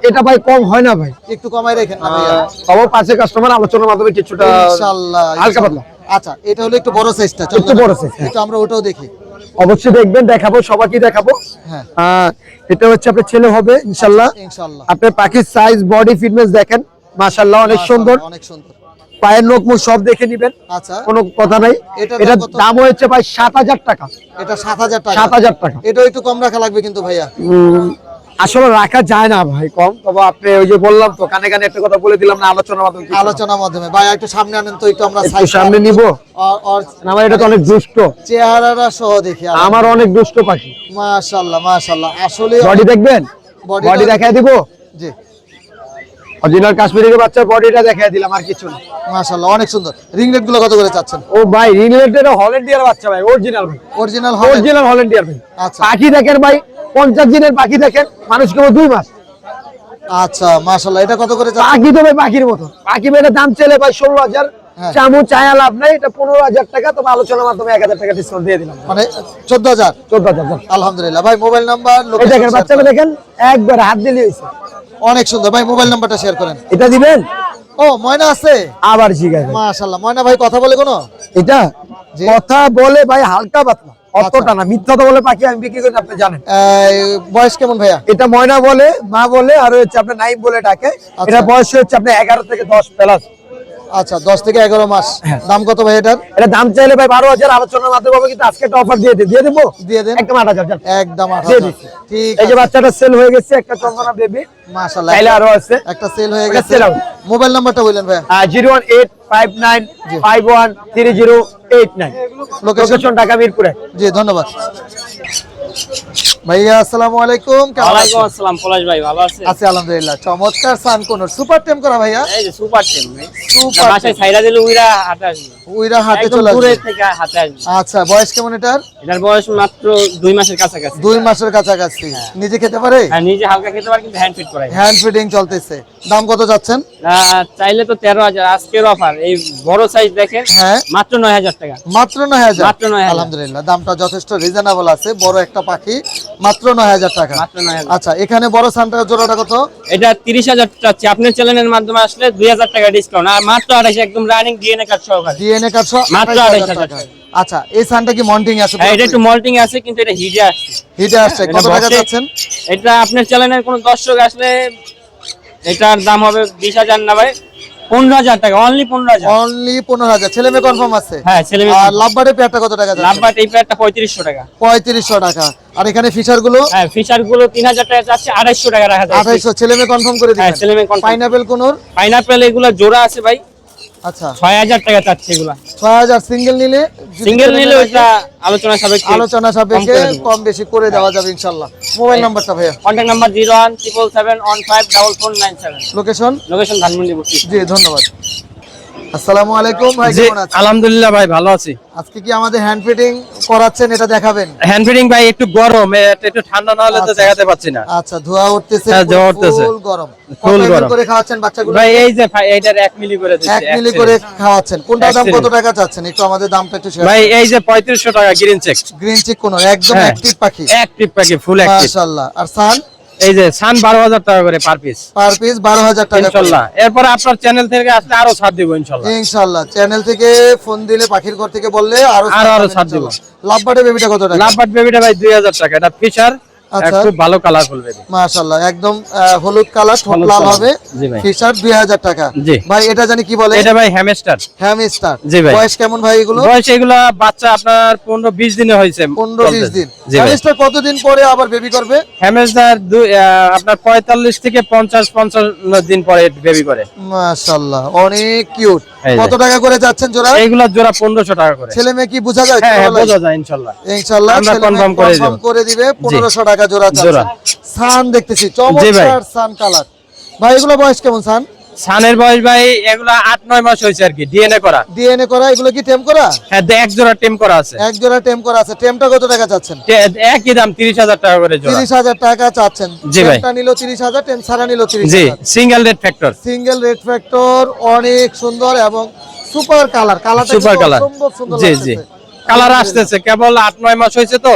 এটা ভাই কম হয় না ভাই, একটু কমাই রাখেন না ভাইয়া? তবে পাশে কাস্টমার আলোচনার মাধ্যমে কিছুটা ইনশাআল্লাহ। হালকা পাতলা। আচ্ছা এটা হলো একটু বড় সাইজটা। একটু বড় size, হ্যাঁ। একটু আমরা ওটাও দেখি। অবশ্যই দেখবেন, দেখাবো, সবাইকে দেখাবো। হ্যাঁ এটা হচ্ছে আপনার ছেলে হবে ইনশাআল্লাহ। ইনশাআল্লাহ। আপনার পাখির সাইজ, বডি ফিটনেস দেখেন, মাশাআল্লাহ অনেক সুন্দর। অনেক সুন্দর। পায়ের নখ মুখ সব দেখে নিবেন, আচ্ছা কোনো কথা নাই। এটার এটা দাম কত? দাম হচ্ছে ভাই 7,000 টাকা। এটা 7,000 টাকা। 7,000 টাকা। এটাও একটু কম রাখা লাগবে কিন্তু ভাইয়া। আসলে রাখা যায় না ভাই কম, তবে আপনি ওই যে বললাম তো কানে কানে একটা কথা বলে দিলাম না, আলোচনার মাধ্যমে কিছু না। আলোচনার মাধ্যমে ভাই একটু সামনে আনেন তো, একটু আমরা একটু size সামনে নিব। আর আমার এটা তো অনেক দুষ্ট, চেহারাটা সহ দেখি। আমার অনেক দুষ্ট পাখি। মাশাআল্লাহ মাশাআল্লাহ, আসলে বডি দেখবেন, Body বডি টা- দেখাই দিব। জি অরিজিনাল কাশ্মীরি বাচ্চার বডিটা দেখাই দিলাম, আর কিছু না। মাশাআল্লাহ অনেক সুন্দর। রিং রেট গুলো কত করে চাচ্ছেন? ও ভাই রিলেটেড হল্যান্ডিয়ার বাচ্চা ভাই, অরিজিনাল ভাই, অরিজিনাল অরিজিনাল হল্যান্ডিয়ার ভাই। আচ্ছা। পাখি দেখেন ভাই, 50 দিনের পাখি দেখেন, মানুষ কেবল 2 মাস। আচ্ছা মাশাআল্লাহ, এটা কত করে চাচ্ছেন? পাখি তো ভাই পাখির মতো, পাখি ভাই দাম চাইলে ভাই 16,000, হ্যাঁ। চামু চায়া লাভ নাই, এটা 15,000 টাকা। তবে আলোচনার মাধ্যমে 1,000 টাকা ডিসকাউন্ট দিয়ে দিলাম, মানে 14,000। 14,000। আলহামদুলিল্লাহ ভাই, মোবাইল নাম্বার এই দেখেন বাচ্চাটা দেখেন, একবার হাত দিলে হইছে। অনেক সুন্দর ভাই, মোবাইল নাম্বারটা শেয়ার করেন। এটা দিবেন ও ময়না আছে, আবার শিখাবেন। মাশাআল্লাহ। ময়না ভাই কথা বলে কোনো? এটা জি। কথা বলে ভাই হালকা পাতলা, অতটা আচ্ছা। না। মিথ্যা তো বলে পাখি আমি বিক্রি করি, আপনি জানেন। বয়স কেমন ভাইয়া? এটা ময়না বলে, মা বলে, আর হচ্ছে আপনার নাইম বলে ডাকে। আচ্ছা। এটা বয়স হচ্ছে আপনার 11 থেকে 10 প্লাস। আচ্ছা 10 থেকে 11 মাস। দাম কত ভাই এটার? এটা দাম চাইলে ভাই 12,000, আলোচনার মাধ্যমে হবে, কিন্তু আজকে একটা অফার দিয়ে দেবো। দিয়ে দেন। একদম 8,000 যান। একদম দিয়ে 8,000। দিচ্ছি। ঠিক এই যে আছে বাচ্চাটা সেল হয়ে গেছে, একটা চন্দনা বেবি, মাশাআল্লাহ। চাইলে আরো আছে। একটা সেল হয়ে ওটা গেছে। sell out। মোবাইল নাম্বারটা বললেন ভাইয়া। 01859513089। লোকেশন ঢাকা মিরপুরে। জি ধন্যবাদ ভাইয়া। আসসালামু আলাইকুম, কেমন ওয়ালাইকুম আছেন? আসসালাম, পলাশ ভাই ভালো আছে? আছি আলহামদুলিল্লাহ। চমৎকার সান কোন সুপার টেম করা ভাইয়া? এই যে সুপার টেম ভাই, সুপার বাসায় ছাইরা দিলে উইরা হাতে আসবে, উইরা হাতে একদম চলে দূরে আসবে। থেকে হাতে আসবে। আচ্ছা বয়স কেমন এটার? এটার বয়স মাত্র 2 মাসের কাছাকাছি। 2 মাসের কাছাকাছি। নিজে খেতে পারে? হ্যাঁ, নিজে হালকা খেতে পারে, কিন্তু হ্যান্ড ফিট করাই। হ্যান্ড ফিডিং চলতেছে। দাম কত যাচ্ছেন? চাইলে তো 13,000, আজকের অফার এই বড় সাইজ দেখেন হ্যাঁ মাত্র 9,000 টাকা। মাত্র 9,000। মাত্র 9,000। আলহামদুলিল্লাহ, দামটা যথেষ্ট রিজনেবল আছে। বড় একটা পাখি, মাত্র 9,000 টাকা। মাত্র 9,000। আচ্ছা এখানে বড় সানটার জোড়াটা কত? এটা 30,000 চাচ্ছি, আপনার চ্যানেলের মাধ্যমে আসলে 2,000 টাকা ডিসকাউন্ট, আর মাত্র 28 একদম রানিং ডিএনএ কার্ড সহকারে। ডিএনএ কার্ড মাত্র 28,000 28,000 টাকা। আচ্ছা এই সানটা কি মন্টিং আছে? হ্যাঁ, এটা একটু মল্টিং আছে, কিন্তু এটা হিটে আসছে। হিটে আসছে। এটা কত টাকা বক্সে- যাচ্ছেন? এটা আপনার চ্যানেলের কোন দর্শক আসলে এটার দাম হবে 20,000 না ভাই, 15,000 টাকা, অনলি 15,000। অনলি 15,000। ছেলে মেয়ে কনফার্ম আছে? হ্যাঁ, ছেলে মেয়ে। আর লাভবার্ডের পেয়ারটা কত টাকা যাচ্ছে? লাভবাট এই প্যাডটা 3500 টাকা। 3500 টাকা। আর এখানে ফিশার গুলো হ্যাঁ, ফিশার গুলো 3,000 টাকা চাচ্ছে, 2,500 টাকা রাখা যায়। 2800। ছেলে মেয়ে কনফার্ম করে হ্যাঁ, দিবেন। ছেলে মেয়ে confirm। পাইনাপেল কোনোর? পাইনাপেল এগুলো জোড়া আছে ভাই, আচ্ছা 6,000 টাকা চাচ্ছে এগুলা। 6000। সিঙ্গেল নিলে? যদি সিঙ্গেল ছেলে নিলে মেয়ে ওইটা আলোচনা সাপেক্ষে আলোচনা সাপেক্ষে কম বেশি করে দেওয়া যাবে ইনশাআল্লাহ। মোবাইল নাম্বারটা ভাইয়া। Contact number 01777154497। Location? Location Dhanmondi বস্তি। জি ধন্যবাদ। আসসালামু আলাইকুম ভাই, জি কেমন আছেন? আলহামদুলিল্লাহ ভাই ভালো আছি। আজকে কি আমাদের হ্যান্ড ফিটিং করাচ্ছেন, এটা দেখাবেন? হ্যান্ড ফিডিং ভাই একটু গরম, একটু ঠান্ডা না হলে তো আচ্ছা। দেখাতে পাচ্ছি না। আচ্ছা ধোয়া উঠতেছে, হ্যাঁ, ধোঁয়া উঠতেছে। ফুল গরম। ফুল কত ml গরম। করে খাওয়াচ্ছেন বাচ্চাগুলো? ভাই এই যে এইটার 1 মিলি করে দিচ্ছি, 1 মিলি করে খাওয়াচ্ছেন। কোনটার দাম এক কত সিরিজ। টাকা চাচ্ছেন? একটু আমাদের দামটা একটু শেয়ার। ভাই এই যে 3500 টাকা গ্রিন চেক, গ্রিন চিক কোন একদম হ্যাঁ। অ্যাক্টিভ পাখি। অ্যাক্টিভ প্যাকে ফুল অ্যাক্টিভ। মাশাআল্লাহ। আর সান? এই যে সান 12,000 টাকা করে পার পিস পার পিস 12,000 টাকা করে। ইনশাআল্লাহ। এরপর আপনার চ্যানেল থেকে আসলে আরো ছাড় দিব ইনশাআল্লাহ। ইনশাআল্লাহ চ্যানেল থেকে ফোন দিলে, পাখির ঘর থেকে বললে আরো ছাড় দিব। লাভবার্ডের বেবিটা কত টাকা? লাভবাট বেবিটা ভাই 2,000 টাকা, এটা ফিশার, আচ্ছা। খুব ভালো কালারফুল বেবি। মাশাআল্লাহ একদম হলুদ কালার, ঠোঁট হলুদ লাল কালার। হবে। জি ভাই। ফিশার 2000 টাকা। জি। ভাই এটা জানি কি বলে? এটা ভাই হ্যামস্টার। হ্যামস্টার। জি ভাই। বয়স কেমন ভাই এগুলো? বয়স এগুলা বাচ্চা আপনার 15-20 দিনে হয়েছে। 15-20 দিন। জি ভাই। হ্যামস্টার কতদিন পরে আবার বেবি করবে? হ্যামস্টার আপনার 45 থেকে 50-55 দিন পরে বেবি করে। মাশাআল্লাহ অনেক কিউট। এই যে। কত টাকা করে যাচ্ছেন জোড়া? এইগুলা জোড়া 1500 টাকা করে। ছেলে মেয়ে কি বোঝা যায়? হ্যাঁ, ছোটবেলায়? বোঝা যায় ইনশাআল্লাহ। ইনশাআল্লাহ আমরা ছেলে মেয়ে confirm করে confirm দেব। করে দিবে। 1500 টাকা জোড়া জোড়া। চাচ্ছেন। সান দেখতেছি জি ভাই। চমৎকার সান কালার। ভাই এগুলো বয়স কেমন সান? সানের বয়স ভাই এগুলা 8-9 মাস হয়েছে আর কি, ডিএনএ করা। ডিএনএ করা। এগুলো কি টেম করা? হ্যাঁ, এক জোড়া টেম করা আছে। এক জোড়া টেম করা আছে। টেমটা কত টাকা চাচ্ছেন? একই দাম 30,000 টাকা করে জোড়া। 30,000 টাকা চাচ্ছেন। জি ভাই। টেমটা নিল 30,000, টেম ছাড়া নিল জি, 30,000। Single red factor. Single red factor, অনেক সুন্দর এবং সুপার কালার। কালারটা সুপার কালার। অসম্ভব সুন্দর জি লাগতেছে। জি, কালার আসতেছে, কেবল 8-9 মাস হয়েছে তো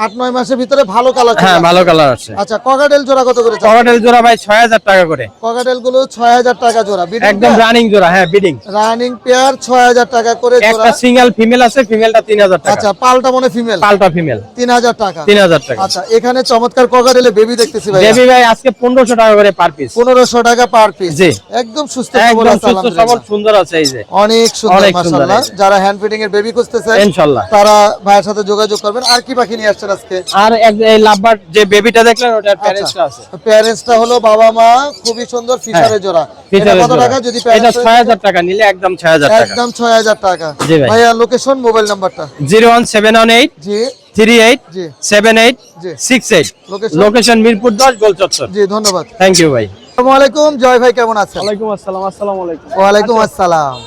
8-9 মাসের ভিতরে ভালো কালার। হ্যাঁ ভালো কালার আছে। আচ্ছা, ককাটেল জোড়া কত করে চাচ্ছেন? ককাটেল জোড়া ভাই 6000 টাকা করে। ককাটেল গুলো 6000 টাকা জোড়া। একদম রানিং জোড়া, হ্যাঁ বিডিং। রানিং পেয়ার 6000 টাকা করে জোড়া। একটা সিঙ্গেল ফিমেল আছে, ফিমেলটা 3000 টাকা। আচ্ছা, পালটা মনে ফিমেল? পালটা ফিমেল 3000 টাকা। 3000 টাকা। আচ্ছা, এখানে চমৎকার ককাটেলে বেবি দেখতেছি ভাই। বেবি ভাই আজকে 1500 টাকা করে পার পিস। 1500 টাকা পার পিস। জি একদম সুস্থ সবল একদম আছে, সুস্থ সবল আলহামদুলিল্লাহ। সুন্দর আছে এই যে। অনেক সুন্দর অনেক সুন্দর মাশাআল্লাহ। এই যে। যারা হ্যান্ড ফিডিং এর বেবি খুঁজতেছেন ইনশাআল্লাহ তারা ভাইয়ের সাথে যোগাযোগ করবেন। আর কি পাখি নিয়ে আসছেন আজকে? আর এই লাভবার্ড যে বেবিটা দেখলেন ওটার প্যারেন্টসটা আছে। প্যারেন্টসটা হলো বাবা মা, খুবই সুন্দর ফিশারের জোড়া। এটা ফিচারের কত জোড়া। টাকা যদি এটা প্যারেন্টস? 6000 টাকা নিলে একদম 6000 টাকা। একদম 6000 টাকা। জি ভাই। ভাইয়া লোকেশন, মোবাইল নাম্বারটা? 01718 জি 38 জি 78 জি। 68। লোকেশন? লোকেশন মিরপুর 10 গোল চত্বর। জি, ধন্যবাদ। থ্যাংক ইউ ভাই। আসসালামু আলাইকুম, জয় ভাই কেমন আছেন? ওয়ালাইকুম আসসালাম। আসসালামু আলাইকুম। ওয়ালাইকুম আসসালাম।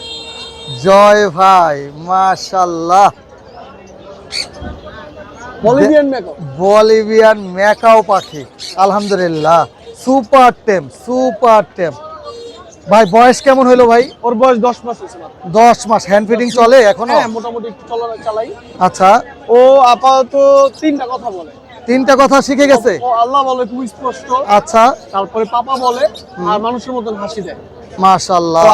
জয় ভাই মাশাআল্লাহ, বলিভিয়ান মেকো। বলিভিয়ান ম্যাকাও পাখি, আলহামদুলিল্লাহ। সুপার টেম, সুপার টেম। ভাই বয়স কেমন হলো ভাই? ওর বয়স 10 মাস হয়েছে মাত্র। 10 মাস। হ্যান্ড ফিডিং চলে এখনো? হ্যাঁ মোটামুটি একটু চালাই। আচ্ছা, ও আপাতত 3টা কথা বলে। 3টা কথা শিখে গেছে? ও আল্লাহ বলে খুব স্পষ্ট, আচ্ছা, তারপরে পাপা বলে, আর মানুষের মতন হাসি দেয়। মাশাআল্লাহ। তো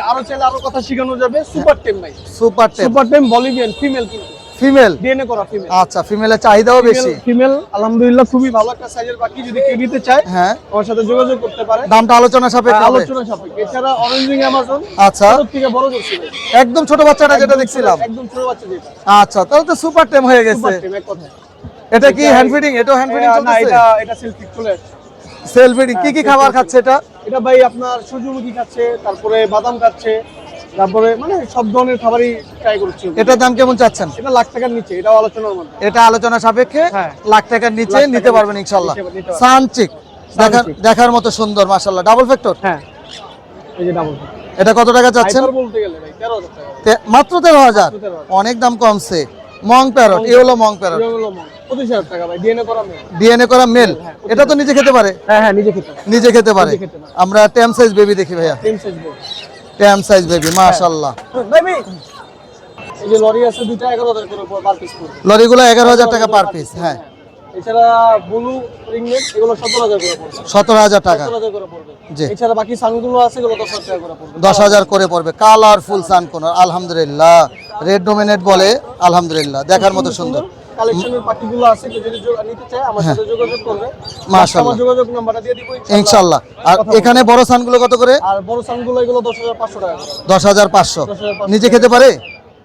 আরো চাইলে আরো কথা শেখানো যাবে। সুপার টেম ভাই, সুপার টেম। সুপার টেম বলিভিয়ান ফিমেল, কিন্তু ফিমেল? ডিএনএ করা ফিমেল। আচ্ছা, ফিমেলের চাহিদাও বেশি। ফিমেল আলহামদুলিল্লাহ খুবই ভালো একটা সাইজের পাখি। যদি কেউ নিতে চায় হ্যাঁ, আমার সাথে যোগাযোগ করতে পারে। দামটা আলোচনা সাপেক্ষে হবে? আলোচনা সাপেক্ষে। এছাড়া অরেঞ্জ রিং অ্যামাজন আচ্ছা, ছোট থেকে বড় করছি ভাই। একদম ছোট বাচ্চাটা যেটা দেখছিলাম। একদম ছোট বাচ্চা যেটা। আচ্ছা, তাহলে তো সুপার টেম হয়ে গেছে। সুপার টেম এক কথা। এটা কি হ্যান্ড ফিডিং? এটাও হ্যান্ড ফিডিং না, চলতেছে? এটা সেলফি চলে আসছে। Self feeding. কি কি খাবার খাচ্ছে এটা? এটা ভাই আপনার সূর্যমুখী খাচ্ছে, তারপরে বাদাম খাচ্ছে, তারপরে মানে সব ধরনের খাবারই ট্রাই করছে। এটার দাম কেমন চাচ্ছেন? এটা লাখ টাকার নিচে, এটাও আলোচনার মধ্যে। এটা আলোচনা সাপেক্ষে হ্যাঁ। লাখ টাকার নিচে লাখ টাকার নিতে পারবেন নিচে ইনশাআল্লাহ। নিতে পারবেন। সানচিক সানচিক। দেখার মতো সুন্দর মাশাআল্লাহ। Double factor? হ্যাঁ এই যে ডাবল। এটা কত টাকা চাচ্ছেন? হাইপার বলতে গেলে ভাই 13,000 টাকা। মাত্র 13,000। 13,000 অনেক দাম কমছে। মং প্যারট, এই হলো মং প্যারট। এটা হলো 25,000 টাকা ভাই, ডিএনএ করা মেয়ে। ডিএনএ করা মেল। এটা তো নিজে খেতে পারে? হ্যাঁ নিজে খেতে পারে। নিজে খেতে পারে। নিজে খেতে পারে। আমরা টেম সাইজ বেবি দেখি ভাইয়া। টেম সাইজ বল। টেম সাইজ বেবি মাশাআল্লাহ। বেবি এই যে লরি আছে দুইটা 11,000 করে পার পিস পড়বে। লরিগুলো 11,000 টাকা পার পিস। হ্যাঁ, এছাড়া ব্লু রিংনেট এগুলো 17,000 করে পড়বে। 17,000 টাকা। 17,000 করে পড়বে। জি। এছাড়া বাকি সানগুলো আছে এগুলো 10,000 টাকা করে পড়বে। 10,000 করে পড়বে। কালারফুল সানকোনর, আলহামদুলিল্লাহ। রেড ডোমিনেট বলে, আলহামদুলিল্লাহ। দেখার মতো সুন্দর। কালেকশনের পাখিগুলো আছে, কেউ যদি নিতে চায় আমার সাথে যোগাযোগ করবে। মাশাআল্লাহ। আমার যোগাযোগ নাম্বারটা দিয়ে দিব ইনশাআল্লাহ। আর এখানে বড় সানগুলো কত করে? আর বড় সানগুলো এগুলো 10,500 টাকা করে। 10,500। 10,500 নিজে খেতে পারে?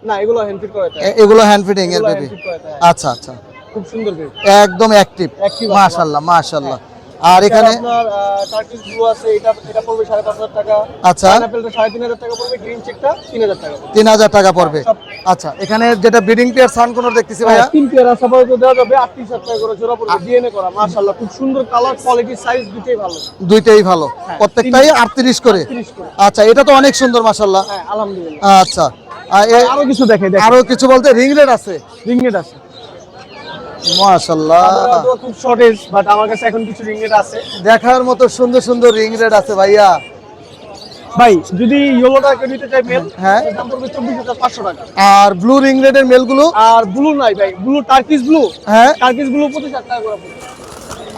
না এগুলো হ্যান্ড ফিট করে দেয়। এগুলো হ্যান্ড ফিডিং এর এগুলো বেবি? hand feed করে দেয়। আচ্ছা আচ্ছা, খুব সুন্দর বেবি। একদম অ্যাক্টিভ। Active আছে। মাশাআল্লাহ মাশাআল্লাহ। আর এখানে আপনার টার্কিশ ব্লু আছে, এটা পড়বে 5,500 টাকা। আচ্ছা, পাইনাপেলটা 3,500 টাকা পড়বে, গ্রিন চেকটা 3,000 টাকা পড়বে। 3,000 টাকা পড়বে। আচ্ছা, এখানে যেটা ব্রিডিং পেয়ার সানকোনর দেখতেছি ভাইয়া, 3 পেয়ার আছে, আপাতত দেওয়া যাবে 38,000 টাকা করে জোড়া পড়বে। ডিএনএ করা মাশাআল্লাহ খুব সুন্দর কালার, কোয়ালিটি, সাইজ দুটেই ভালো। দুইটাই ভালো। প্রত্যেকটাই 38 করে। 30 করে। আচ্ছা, এটা তো অনেক সুন্দর মাশাআল্লাহ। হ্যাঁ আলহামদুলিল্লাহ। আচ্ছা, আরো কিছু দেখে আরো কিছু বলতে রিং রেড আছে? রিংনেট আছে। মাশাআল্লাহ, আমাদের খুব শর্টেজ, বাট আমার কাছে এখন কিছু রিংনেট আছে। দেখার মতো সুন্দর সুন্দর রিং রেড আছে ভাইয়া। ভাই যদি ইয়েলোটা কেউ নিতে চায় মেল, হ্যাঁ। এর দাম পড়বে 24,500 টাকা। আর ব্লু রিং রেড এর মেলগুলো? আর ব্লু নাই ভাই, ব্লু টার্কিশ ব্লু। হ্যাঁ। টার্কিশ ব্লু 25,000 টাকা করে পড়বে।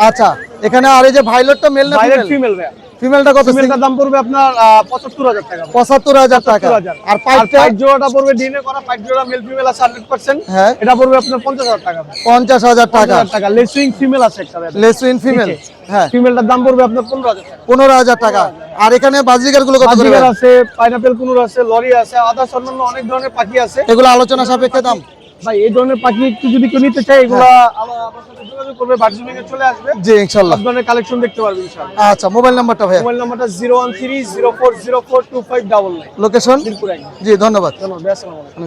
আচ্ছা, এখানে আর এই যে ভাইলটটা মেল না ভাইলেট ফিমেল? ফিমেল ভাই। ফিমেলটা কত? ফিমেলটার দাম পড়বে আপনার 75,000 টাকা। 75,000 টাকা। 75,000 আর পাইপটা? পাইপ জোড়াটা পড়বে ডিএনএ করা, পাইপ জোড়া মেল ফিমেল আছে 100%। হ্যাঁ। এটা পড়বে আপনার 50,000 টাকা। 50,000 টাকা। 50,000 টাকা। লেসুইং ফিমেল আছে একটা ভাই। লেসুইন ফিমেল? হ্যাঁ, ফিমেলটার দাম পড়বে আপনার 15,000 টাকা। 15,000 টাকা। আর এখানে বাজিকার গুলো কত করে? বাজিগার আছে, পাইনাপেল কুনুর আছে, লরি আছে, আদার্স অন্যান্য অনেক ধরনের পাখি আছে। এগুলো আলোচনা সাপেক্ষে দাম? ভাই এই ধরনের পাখি একটু যদি কেউ নিতে চায় এগুলা আমার সাথে যোগাযোগ করবে, বার্জিনিং এ চলে আসবে। জি ইনশাআল্লাহ। সব ধরনের কালেকশন দেখতে পারবে ইনশাআল্লাহ। আচ্ছা, মোবাইল নাম্বারটা ভাইয়া? মোবাইল নাম্বারটা 01304042599। লোকেশন? মিরপুর 1। জি ধন্যবাদ। ধন্যবাদ। আসসালামু আলাইকুম।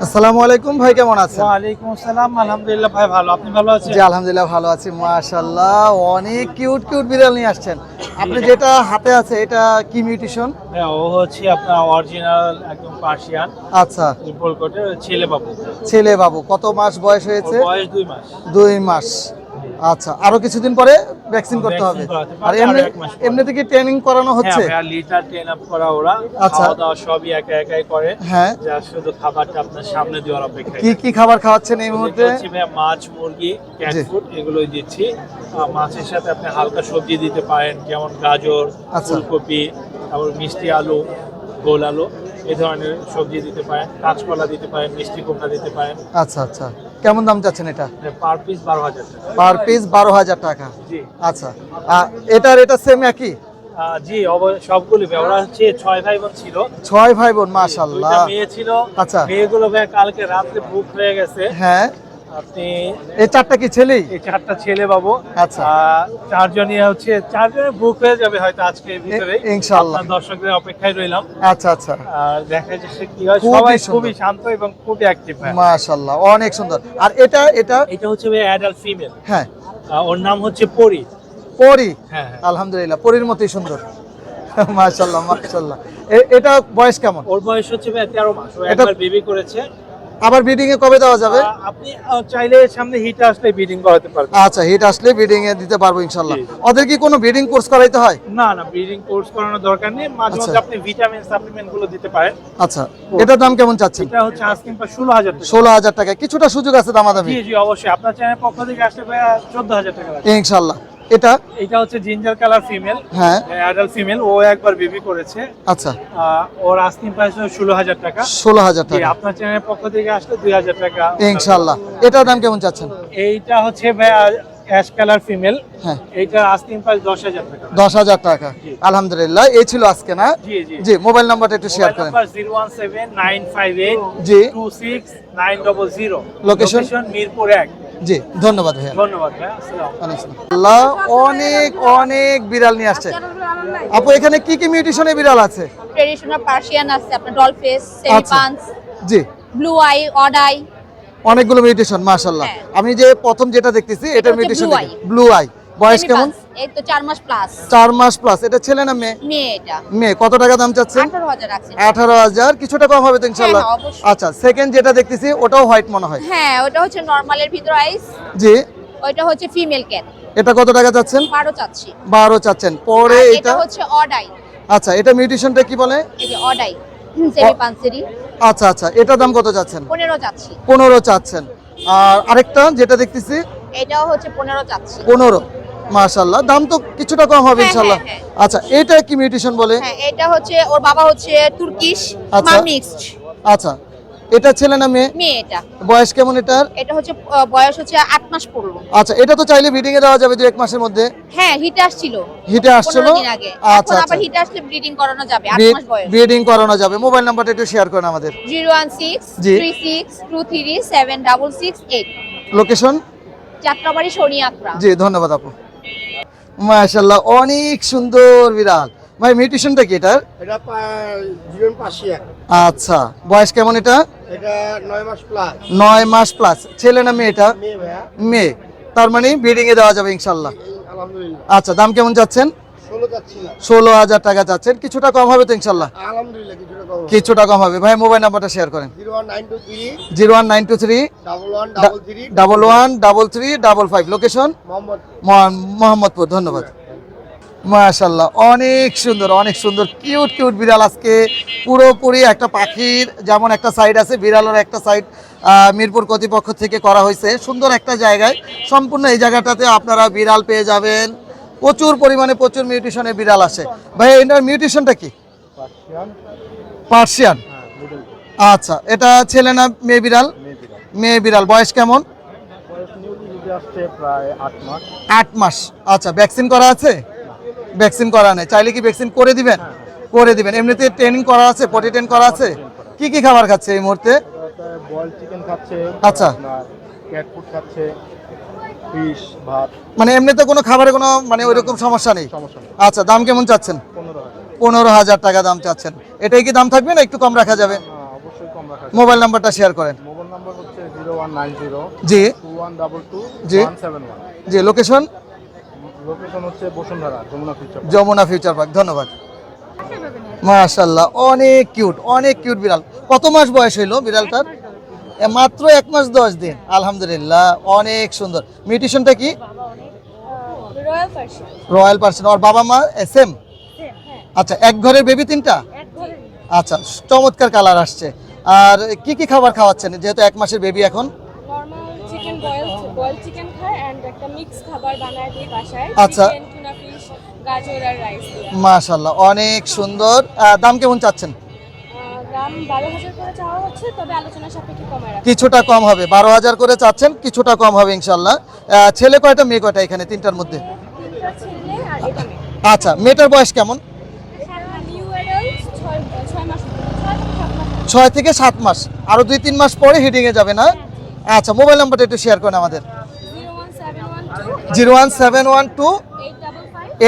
আসসালামু আলাইকুম ভাই, কেমন আছেন? ওয়ালাইকুম আসসালাম, আলহামদুলিল্লাহ ভাই ভালো। আপনি ভালো আছেন? জি আলহামদুলিল্লাহ ভালো আছি মাশাআল্লাহ। অনেক কিউট কিউট বিড়াল নিয়ে আসছেন। আপনি যেটা হাতে আছে এটা কি মিউটেশন? হ্যাঁ, ও হচ্ছে আপনার অরিজিনাল একদম পার্সিয়ান আচ্ছা, ইম্পোর্ট কোটে ছেলে বাবু। ছেলে বাবু। কত মাস বয়স হয়েছে? ওর বয়স 2 মাস। 2 মাস। আচ্ছা, আরো কিছুদিন পরে ভ্যাকসিন করতে হবে। ভ্যাকসিন করাতে আর পারবে, এমনি আরো 1 মাস পরে। এমনিতে কি ট্রেনিং করানো হচ্ছে? হ্যাঁ ভাইয়া, লিটার ট্রেন আপ করা ওরা, আচ্ছা। খাওয়া দাওয়া সবই একা একাই করে। হ্যাঁ, যা শুধু খাবারটা আপনার সামনে দেওয়ার অপেক্ষা। কি কি খাবার খাওয়াচ্ছেন এই মুহূর্তে? ভাইয়া মাছ, মুরগি, ক্যাট জি। ফুড এগুলোই দিচ্ছি। মাছের সাথে আপনি হালকা সবজি দিতে পারেন, যেমন গাজর, আচ্ছা। ফুলকপি, তারপর মিষ্টি আলু, গোল আলু, এই ধরনের সবজি দিতে পারেন। কাঁচকলা দিতে পারেন, মিষ্টি কুমড়া দিতে পারেন। আচ্ছা আচ্ছা, কেমন দাম চাচ্ছেন এটা? পার পিস 12,000 টাকা। পার পিস 12,000 টাকা। জি আচ্ছা, এটা সেম একই? জি, সবগুলি ভাই। ওরা হচ্ছে 6 ভাই বোন ছিল। 6 ভাই বোন, দুইটা মাশাআল্লাহ। মেয়ে ছিল। আচ্ছা। মেয়েগুলো ভাই কালকে রাতে বুক হয়ে গেছে। হ্যাঁ, আপনি এই 4টা কি ছেলেই? এই 4টা ছেলে বাবু। আচ্ছা। 4জনই বুক হয়ে যাবে হয়তো আজকের ভিতরে। ইনশাআল্লাহ। আপনার দর্শকদের অপেক্ষায় রইলাম। আচ্ছা আচ্ছা, আর দেখা যাচ্ছে কি হয়, খুবই সবাই সুন্দর। খুবই শান্ত এবং খুবই অ্যাক্টিভ। মাশাআল্লাহ, অনেক সুন্দর। আর এটা এটা হচ্ছে ভাই অ্যাডাল্ট ফিমেল। হ্যাঁ, ওর নাম হচ্ছে পরি। পরি। হ্যাঁ। আলহামদুলিল্লাহ, পরির মতোই সুন্দর। মাশাআল্লাহ মাশাআল্লাহ। এটা বয়স কেমন? ওর বয়স হচ্ছে ভাই 13 মাস। ও এটা- একবার বেবি করেছে। আবার ব্রিডিং এ কবে দেওয়া যাবে? আপনি চাইলে সামনে হিট আসলে ব্রিডিং করাতে পারবেন। আচ্ছা, হিট আসলে ব্রিডিং এ দিতে পারবো ইনশাআল্লাহ। জি। ওদের কি কোনো ব্রিডিং কোর্স করাইতে হয়? না না, ব্রিডিং কোর্স করানোর দরকার নেই। মাঝে আচ্ছা। মাঝে আপনি ভিটামিন সাপ্লিমেন্ট গুলো দিতে পারেন। আচ্ছা, এটার দাম কেমন চাচ্ছেন? এটা হচ্ছে আস্কিং প্রাইস 16,000 টাকা। 16,000 টাকা। কিছুটা সুযোগ আছে দামাদামি? জি জি, অবশ্যই। আপনার চ্যানেল পক্ষ থেকে আসলে ভাইয়া 14,000 টাকা লাগবে। ইনশাআল্লাহ। এটা এটা হচ্ছে জিঞ্জার কালার ফিমেল, হ্যাঁ, অ্যাডাল্ট ফিমেল। ও একবার বেবি করেছে। আচ্ছা, ওর আস্কিং প্রাইস হলো 16,000 টাকা। 16,000 জি, টাকা আপনার চ্যানেল পক্ষ থেকে আসলে 2,000 টাকা। ইনশাআল্লাহ। এটার দাম কেমন চাচ্ছেন? এইটা হচ্ছে ভাইয়া অ্যাশ কালার ফিমেল। হ্যাঁ, এইটা আস্কিং প্রাইস 10,000 টাকা। 10,000 টাকা। জি। আলহামদুলিল্লাহ, এই ছিল আজকে না? জি জি। জি, মোবাইল নাম্বারটা একটু শেয়ার করেন। নাম্বার 017-958 জি। 26-900। লোকেশন? মিরপুর 1। জি, ধন্যবাদ ভাইয়া। ধন্যবাদ ভাই। আসসালামু আল্লাহ, অনেক অনেক বিড়াল নিয়ে আসছে। আপু, এখানে কি কি মিউটেশনের বিড়াল আছে? ট্রেডিশনাল পার্সিয়ান আছে, আপনার ডল ফেস, সেমি আচ্ছা। Punch, G, blue eye, odd I. অনেকগুলো মিউটেশন, মাশাআল্লাহ। হ্যাঁ। আমি যে প্রথম যেটা দেখতেছি এটা হচ্ছে mutation, blue eye। Blue eye. বয়স সেমি কেমন? পাঞ্চ, এই তো 4 মাস প্লাস। 4 মাস প্লাস। এটা ছেলে না মেয়ে? মেয়ে এটা। মেয়ে। কত টাকা দাম চাচ্ছেন? 18,000 আছে। 18,000। কিছুটা কম হবে তো ইনশাআল্লাহ? হ্যাঁ, অবশ্যই। আচ্ছা, সেকেন্ড যেটা দেখতেছি ওটাও হোয়াইট মনে হয়। হ্যাঁ, ওটা হচ্ছে নরমালের ভিতর আইস, জি। ওইটা হচ্ছে ফিমেল ক্যাট। এটা কত টাকা চাচ্ছেন? 12 চাচ্ছি। 12 চাচ্ছেন। পরে আর এটা এটা হচ্ছে অড আই, আচ্ছা, এটা মিউটেশনটা কি বলে? এই যে অড আই সেমি পাঞ্চেরি, আচ্ছা আচ্ছা, এটার দাম কত চাচ্ছেন? 15 চাচ্ছি। 15 চাচ্ছেন। আর আরেকটা যেটা দেখতেছি এটাও হচ্ছে 15 চাচ্ছি। 15। মাশাআল্লাহ, দাম তো কিছুটা কম হবে হ্যাঁ, ইনশাআল্লাহ। হ্যাঁ, আচ্ছা, এটা কি মিউটেশন বলে? হ্যাঁ, এটা হচ্ছে ওর বাবা হচ্ছে তুর্কিশ, আচ্ছা। মা মিক্সড। আচ্ছা, এটা ছেলে না মেয়ে? মেয়ে এটা। বয়স কেমন এটার? এটা হচ্ছে বয়স হচ্ছে 8 মাস পড়লো। আচ্ছা, এটা তো চাইলে ব্রিডিং এ দেওয়া যাবে 2-1 মাসের মধ্যে। হ্যাঁ, হিটে আসছিল হিটে আসছিল? 15 দিন আগে। আচ্ছা এখন আচ্ছা, আবার হিটে আসলে ব্রিডিং করানো যাবে 8 মাস বয়স। ব্রিডিং করানো যাবে। মোবাইল নাম্বারটা একটু শেয়ার করেন আমাদের। 016-3623-76668। লোকেশন? যাত্রাবাড়ি শনি আকরা। জি, ধন্যবাদ আপু। মাশাআল্লাহ, অনেক সুন্দর বিড়াল। ভাই, মিউটেশনটা কি এটার? এটা জীবন পাশিয়া। আচ্ছা, বয়স কেমন এটা? এটা 9 মাস প্লাস। 9 মাস প্লাস। ছেলে না মেয়ে এটা? মেয়ে ভাইয়া। মেয়ে। তার মানে ব্রিডিং এ দেওয়া যাবে ইনশাআল্লাহ। আলহামদুলিল্লাহ। আচ্ছা, দাম কেমন যাচ্ছেন? 16 যাচ্ছি না। 16,000 টাকা যাচ্ছেন। কিছুটা কম হবে তো ইনশাআল্লাহ? আলহামদুলিল্লাহ, কিছুটা কম হবে। কিছুটা কম হবে। ভাই, মোবাইল নাম্বারটা শেয়ার করেন। 01923 01923 1133 113355। লোকেশন? মোহাম্মদ। মোহাম্মদপুর। ধন্যবাদ। মাশাআল্লাহ, অনেক সুন্দর অনেক সুন্দর কিউট কিউট বিড়াল। আজকে পুরোপুরি একটা পাখির যেমন একটা সাইড আছে, বিড়ালের একটা সাইড মিরপুর কর্তৃপক্ষ থেকে করা হয়েছে সুন্দর একটা জায়গায়। সম্পূর্ণ এই জায়গাটাতে আপনারা বিড়াল পেয়ে যাবেন। প্রচুর পরিমাণে প্রচুর মিউটেশনের বিড়াল আসে। ভাই, এটার মিউটেশনটা কি? পার্সিয়ান। আচ্ছা, এটা ছেলে না মেয়ে বিড়াল? মেয়ে বিড়াল। বয়স কেমন? প্রায় 8 মাস। 8 মাস। আচ্ছা, ভ্যাকসিন করা আছে? ভ্যাকসিন করা নেই। চাইলে কি ভ্যাকসিন করে দিবেন? করে দিবেন। এমনিতে ট্রেনিং করা আছে, পটি ট্রেন করা আছে? কি কি খাবার খাচ্ছে এই মুহূর্তে? বয়েল চিকেন খাচ্ছে। আচ্ছা। ক্যাট ফুড খাচ্ছে। ফিশ, ভাত। মানে এমনিতে কোনো খাবারে কোনো মানে ওইরকম সমস্যা নেই? সমস্যা নেই। আচ্ছা, দাম কেমন চাচ্ছেন? 15,000। 15,000 টাকা দাম চাচ্ছেন। এটাই কি দাম থাকবে না একটু কম রাখা যাবে? অবশ্যই কম রাখা। মোবাইল নাম্বারটা শেয়ার করেন। মোবাইল নাম্বার হচ্ছে 0190 জি 2122 জি। 171। জি, লোকেশন? লোকেশন হচ্ছে Bashundhara, Jamuna future. Jamuna future park. ধন্যবাদ। মাশাআল্লাহ, অনেক কিউট বিড়াল। কত মাস বয়স হইলো বিড়ালটার? মাত্র 1 মাস 10 দিন। আলহামদুলিল্লাহ, অনেক সুন্দর। মিউটেশনটা কি? Royal Persian. Royal Persian. আর বাবা মা সেম? হ্যাঁ, আচ্ছা, এক ঘরের বেবি তিনটা? এক ঘরের। আচ্ছা, চমৎকার কালার আসছে। আর কি কি খাবার খাওয়াচ্ছেন যেহেতু 1 মাসের বেবি এখন? নরমাল চিকেন বয়েল চিকেন খায় এন্ড একটা মিক্স খাবার বানায় দিই বাসায়। আচ্ছা। চিকেন, টুনা ফিশ, গাজর আর রাইস দিয়ে। মাশাআল্লাহ, অনেক সুন্দর। দাম কেমন চাচ্ছেন? দাম 12,000 করে চাওয়া হচ্ছে, তবে আলোচনা সাপেক্ষে কমায় রাখা। কিছুটা কম হবে, 12,000 করে চাচ্ছেন, কিছুটা কম হবে ইনশাল্লাহ। ছেলে কয়টা মেয়ে কয়টা এখানে তিনটার মধ্যে? 3টা ছেলে আর এটা মেয়ে। আচ্ছা, মেয়েটার বয়স কেমন? নিউ অ্যাডাল্ট 6 মাস, 6 থেকে 7 মাস। আরো 2-3 মাস পরে হিডিং এ যাবে না? আচ্ছা, মোবাইল নাম্বারটা একটু শেয়ার করেন আমাদের। 01712 01712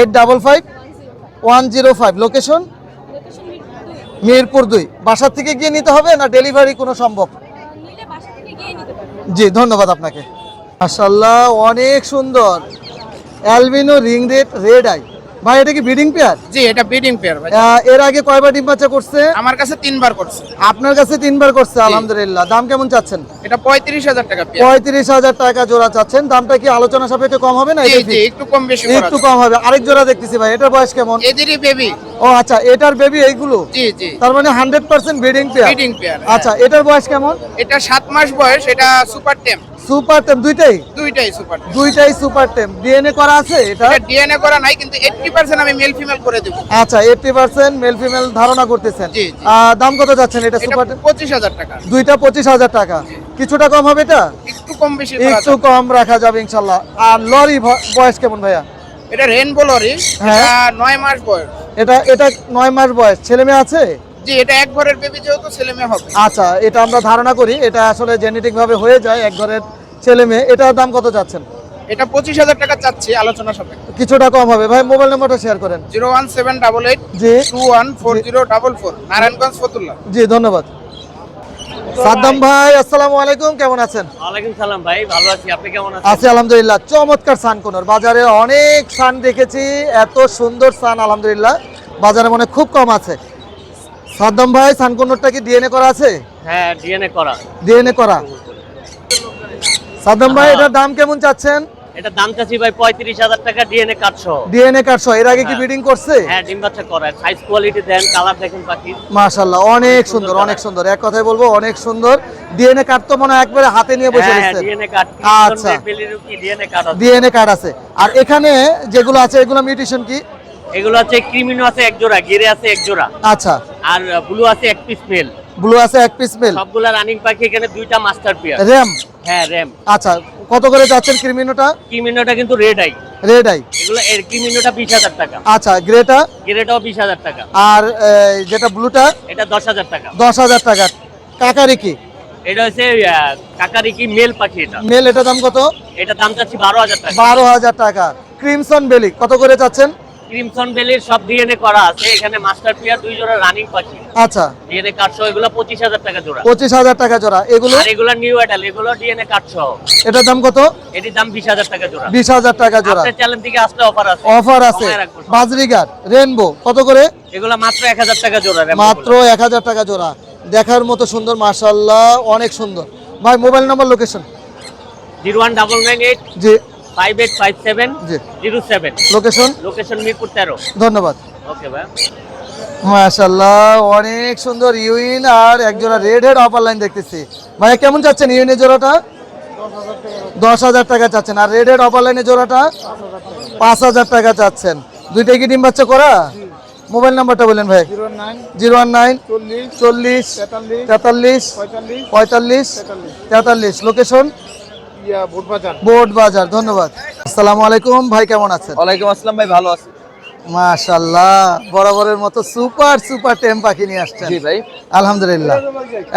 855 855 105। লোকেশন? লোকেশন মিরপুর 2। বাসা থেকে গিয়ে নিতে হবে না ডেলিভারি কোনো সম্ভব? নিলে বাসা থেকে গিয়ে নিতে পারবেন। জি, ধন্যবাদ আপনাকে। মাশাআল্লাহ, অনেক সুন্দর অ্যালবিনো রিং রেড আই। ভাই, এটা কি ব্রিডিং পেয়ার? জি, এটা ব্রিডিং পেয়ার ভাই। এর আগে কয়বার ডিম বাচ্চা করছে? আমার কাছে 3বার করছে। আপনার কাছে 3বার করছে, আলহামদুলিল্লাহ। দাম কেমন চাচ্ছেন? এটা 35,000 টাকা পেয়ার। 35,000 টাকা জোড়া চাচ্ছেন। দামটা কি আলোচনা সাপেক্ষে কম হবে না? জি এটা জি, fixed? একটু কম বেশি একটু কম হবে। আরেক জোড়া দেখতেছি ভাই, এটার বয়স কেমন? এদেরই বেবি। ও আচ্ছা, এটার বেবি এইগুলো? জি জি, তার মানে 100% ব্রিডিং পেয়ার। Breeding pair. আচ্ছা, এটার বয়স কেমন? এটা 7 মাস বয়স, এটা সুপার টেম। সুপার টেম দুইটাই? দুইটাই সুপার টেম। দুইটাই সুপার টেম। ডিএনএ করা আছে এটা? এটা ডিএনএ করা নাই, কিন্তু 80% আমি মেল ফিমেল করে দেব। আচ্ছা, 80% মেল ফিমেল ধারণা করতেছেন। জি, জি। দাম কত যাচ্ছেন এটা এটা সুপার? 25,000 টাকা। দুইটা 25,000 টাকা। কিছুটা কম হবে এটা? একটু কম বেশি করা একটু যাবে। কম রাখা যাবে ইনশাল্লাহ। আর লরি বয়স কেমন ভাইয়া? এটা রেনবো লরি। হ্যাঁ। এটা 9 মাস বয়স। এটা 9 মাস বয়স। ছেলে মেয়ে আছে? জি, এটা এক ঘরের বেবি, যেহেতু ছেলে মেয়ে হবে। আচ্ছা, এটা আমরা ধারণা করি এটা আসলে জেনেটিক ভাবে হয়ে যায় এক ঘরের ছেলে মেয়ে। এটার দাম কত যাচ্ছেন? এটা 25,000 টাকা চাচ্ছি, আলোচনা সাপেক্ষে। কিছুটা কম হবে। ভাই, মোবাইল নাম্বারটা শেয়ার করেন। 01788 জি 214044, নারায়ণগঞ্জ ফতুল্লা। জি, ধন্যবাদ। সাদ্দাম ভাই, আসসালামু আলাইকুম, কেমন আছেন? ওয়ালাইকুম সালাম ভাই, ভালো আছি। আপনি কেমন আছি আলহামদুলিল্লাহ। চমৎকার সানকোনর। বাজারে অনেক সান দেখেছি, এত সুন্দর সান আলহামদুলিল্লাহ বাজারে মনে হয় খুব কম আছে। সাদ্দাম ভাই, সানকোনরটা কি ডিএনএ করা আছে? হ্যাঁ, ডিএনএ করা। ডিএনএ করা। সাদ্দাম ভাই, হ্যাঁ। এটার দাম কেমন চাচ্ছেন? এটা দাম চাচ্ছি ভাই 35,000 টাকা, ডিএনএ কার্ড সহ। ডিএনএ কার্ড সহ। এর আগে কি হ্যাঁ। ব্রিডিং করছে? হ্যাঁ, ডিম বাচ্চা করা। সাইজ কোয়ালিটি দেন, কালার দেখেন পাখির। মাশাআল্লাহ, অনেক সুন্দর, অনেক সুন্দর। এক কথায় বলবো অনেক সুন্দর। ডিএনএ কার্ড তো মনে হয় একবারে হাতে নিয়ে বসে হ্যাঁ, রয়েছে। DNA card. আচ্ছা। ডিএনএ কার্ড আছে। ডিএনএ কার্ড আছে। আর এখানে যেগুলো আছে এগুলো মিউটেশন কি? এগুলো আছে ক্রিমিনো আছে এক জোড়া, গিরে আছে এক জোড়া, আচ্ছা। আর ব্লু আছে এক পিস মেল। ব্লু আছে এক পিস মেল। সবগুলা রানিং পাখি, এখানে দুইটা মাস্টার পেয়ার। র্যাম? হ্যাঁ, র্যাম। আচ্ছা, কত করে যাচ্ছেন ক্রিমিনোটা? ক্রিমিনোটা কিন্তু রেড আই। Red eye. এগুলো এর ক্রিমিনোটা 20,000 টাকা। আচ্ছা, গ্রেটা? গ্রেটাও 20,000 টাকা। আর যেটা ব্লুটা? এটা 10,000 টাকা। 10,000 টাকা। কাকারি কি? এটা হচ্ছে কাকারিকি মেল পাখি। এটা মেল, এটা দাম কত? এটা দাম চাচ্ছি 12,000 টাকা। 12,000 টাকা। ক্রিমসন বেলি কত করে চাচ্ছেন? ক্রিমসন বেলির সব ডিএনএ করা আছে, এখানে মাস্টার পেয়ার দুই জোড়া রানিং পাখি। আচ্ছা, ডিএনএ কার্ড সহ এগুলো 25,000 টাকা জোড়া। 25,000 টাকা জোড়া। এগুলো? আর এগুলো নিউ অ্যাডাল, এগুলো ডিএনএ কার্ড সহ। এটার দাম কত? এটির দাম 20,000 টাকা জোড়া। 20,000 টাকা জোড়া। আপনার চ্যানেল থেকে আসলে অফার আছে। অফার আছে। কমায় রাখবো সব। বাজরিগার রেনবো কত করে? এগুলো মাত্র 1,000 টাকা জোড়া। মাত্র 1,000 টাকা জোড়া। দেখার মতো সুন্দর, মাশাআল্লাহ, অনেক সুন্দর। ভাই, মোবাইল নাম্বার, লোকেশন? 01998 জি 5857 জি। 07। লোকেশন? লোকেশন মিরপুর 13। ধন্যবাদ। ওকে ভাই। মাশাআল্লাহ, অনেক সুন্দর ইউইন আর একজোড়া রেড হেড অপার লাইন দেখতেছি। ভাইয়া, কেমন চাচ্ছেন ইউইনের জোড়াটা? 10,000 টাকা চাচ্ছেন। আর রেড হেড অপার লাইনের জোড়াটা? 5,000 টাকা চাচ্ছেন। দুইটাই কি ডিম বাচ্চা করা? মোবাইল নাম্বারটা বলেন ভাই। 019 40 43 45 43। লোকেশন? বোর্ড বাজার। ধন্যবাদ। আসসালামু আলাইকুম ভাই, কেমন আছেন? ওয়ালাইকুম আসসালাম ভাই, ভালো আছি। মাশাআল্লাহ, বরাবরের মতো সুপার টেম পাখি নিয়ে আসছেন। জি ভাই, আলহামদুলিল্লাহ।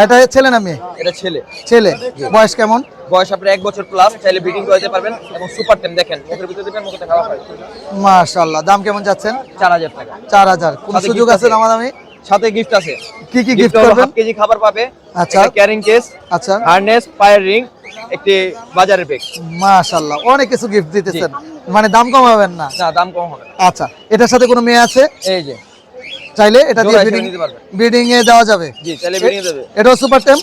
এটা ছেলে না মেয়ে? এটা ছেলে। ছেলে। বয়স কেমন? বয়স আপনার 1 বছর প্লাস, চাইলে ব্রিডিং করাতে পারবেন। এবং সুপার টেম দেখেন, মুখের ভিতরে দিবেন, মুখে খাওয়া হয়। মাশাআল্লাহ। দাম কেমন যাচ্ছেন? 4,000 টাকা। 4,000। কোন সাথে সুযোগ gift আছে আছে। দামাদামি? সাথে গিফট আছে। কি কি গিফট গিফট হলো করবেন? 1/2 কেজি খাবার পাবে। আচ্ছা। একটা ক্যারিং কেস, আচ্ছা, হারনেস, পায়ের রিং, একটি বাজারের ব্যাগ। মাশাআল্লাহ, অনেক কিছু গিফট দিতেছেন। মানে দাম কমাবেন না? না, দাম কম হবে। আচ্ছা, এটার সাথে কোনো মেয়ে আছে? এই যে চাইলে এটা দিয়ে জোড়া হিসেবে নিতে পারবেন। ব্রিডিং এ দেওয়া যাবে? জি, চাইলে ব্রিডিং দেবে। এটাও সুপার টেম?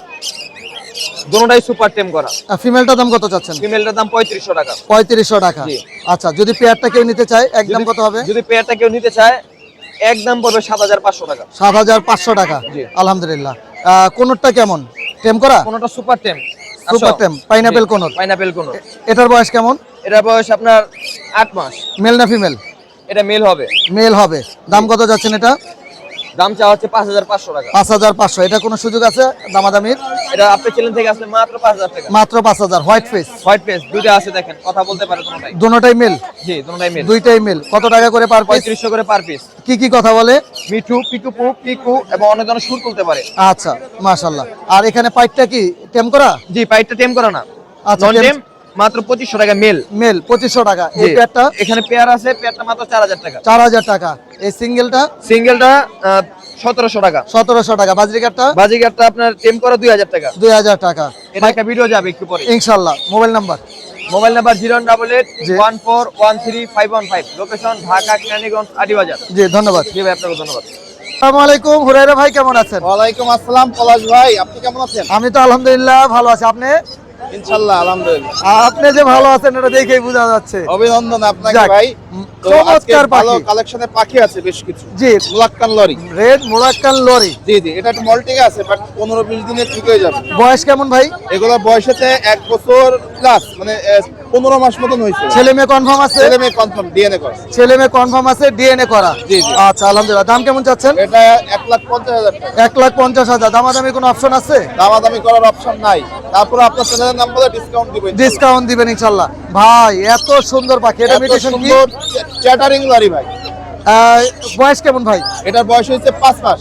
দুটোটাই সুপার টেম করা। ফিমেলটার দাম কত চাচ্ছেন? ফিমেলটার দাম 3500 টাকা। 3500 টাকা। জি। আচ্ছা, যদি পেয়ারটা কেউ নিতে চায় একদম কত হবে? যদি পেয়ারটা কেউ নিতে চায় একদম পড়বে 7500 টাকা। 7500 টাকা। জি। আলহামদুলিল্লাহ। কোনটা কেমন? টেম করা? কোনটা সুপার টেম। সুপার টেম, পাইনাপেল কোন? পাইনাপেল কোন। এটার বয়স কেমন? এটার বয়স আপনার 8 মাস। মেল না ফিমেল? এটা মেল হবে। মেল হবে। দাম কত যাচ্ছেন এটা? দাম চাওয়া হচ্ছে 5500 টাকা। 5500। এটা কোনো সুযোগ আছে দামাদামির? এটা আপনি চ্যানেল থেকে আসলে মাত্র 5000 টাকা। মাত্র 5000। White face? হোয়াইট ফেস দুইটা আছে, দেখেন কথা বলতে পারে দুটোটাই। দুটোটাই মেল? জি, দুটোটাই মেল। দুইটাই মেল। কত টাকা করে পার পিস? 3500 করে পার পিস। কি কি কথা বলে? মিঠু, পিকু, পিকু এবং অনেক ধরনের সুর তুলতে পারে। আচ্ছা, মাশাআল্লাহ। আর এখানে পাইটটা কি টেম করা? জি, পাইটটা টেম করা না। আচ্ছা, নন টেম, মাত্র 2500 টাকা মেল। মেল 2500 টাকা। এই জি। পেয়ারটা? এখানে পেয়ার আছে, পেয়ারটা মাত্র 4000 টাকা। 4000 টাকা। এই সিঙ্গেলটা? সিঙ্গেলটা 1700 টাকা। 1700 টাকা। বাজরিকারটা? বাজিগারটা আপনার টেম করা 2000 টাকা। 2000 টাকা। এটা একটা ভিডিও যাবে একটু পরে ইনশাআল্লাহ। Mobile number? মোবাইল নাম্বার জি। 08814135515। লোকেশন ঢাকা কেরানীগঞ্জ আদিবাজার। জি, ধন্যবাদ। জি ভাই, আপনাকে ধন্যবাদ। আসসালামু আলাইকুম। হুরায়রা ভাই কেমন আছেন? ওয়ালাইকুম আসসালাম পলাশ ভাই, আপনি কেমন আছেন? আমি তো আলহামদুলিল্লাহ ভালো আছি। আপনি? ইনশাআল্লাহ আলহামদুলিল্লাহ। আপনি যে ভালো আছেন এটা দেখেই বোঝা যাচ্ছে। অভিনন্দন আপনাকে যাক, ভাই। তো আজকে চমৎকার ভালো পাখি। কালেকশনে পাখি আছে বেশ কিছু। জি। Moluccan lory. Red Moluccan lory. জি জি, এটা একটু মল্টিক আছে বাট 15-20 দিনে ঠিক হয়ে যাবে। বয়স কেমন ভাই? এগুলো বয়সেতে 1 বছর প্লাস, মানে 15 মাস মতন হয়েছে। ছেলে মেয়ে কনফার্ম আছে? ছেলে মেয়ে কনফার্ম ডিএনএ করা। ছেলে মেয়ে কনফার্ম আছে, ডিএনএ করা। জি, জি। আচ্ছা, আলহামদুলিল্লাহ। দাম কেমন চাচ্ছেন? এটা 1,50,000 টাকা। 1,50,000। দামাদামি কোনো অপশন আছে? দামাদামি করার অপশন নাই। তারপর আপনার চ্যানেলের নাম বলে ডিসকাউন্ট দিবেন। ডিসকাউন্ট দিবেন ইনশাআল্লাহ। ভাই এত সুন্দর পাখি, এটা এত মিউটেশন কি? সুন্দর চ্যাটারিং লরি ভাই। বয়স কেমন ভাই? এটার বয়স হয়েছে 5 মাস।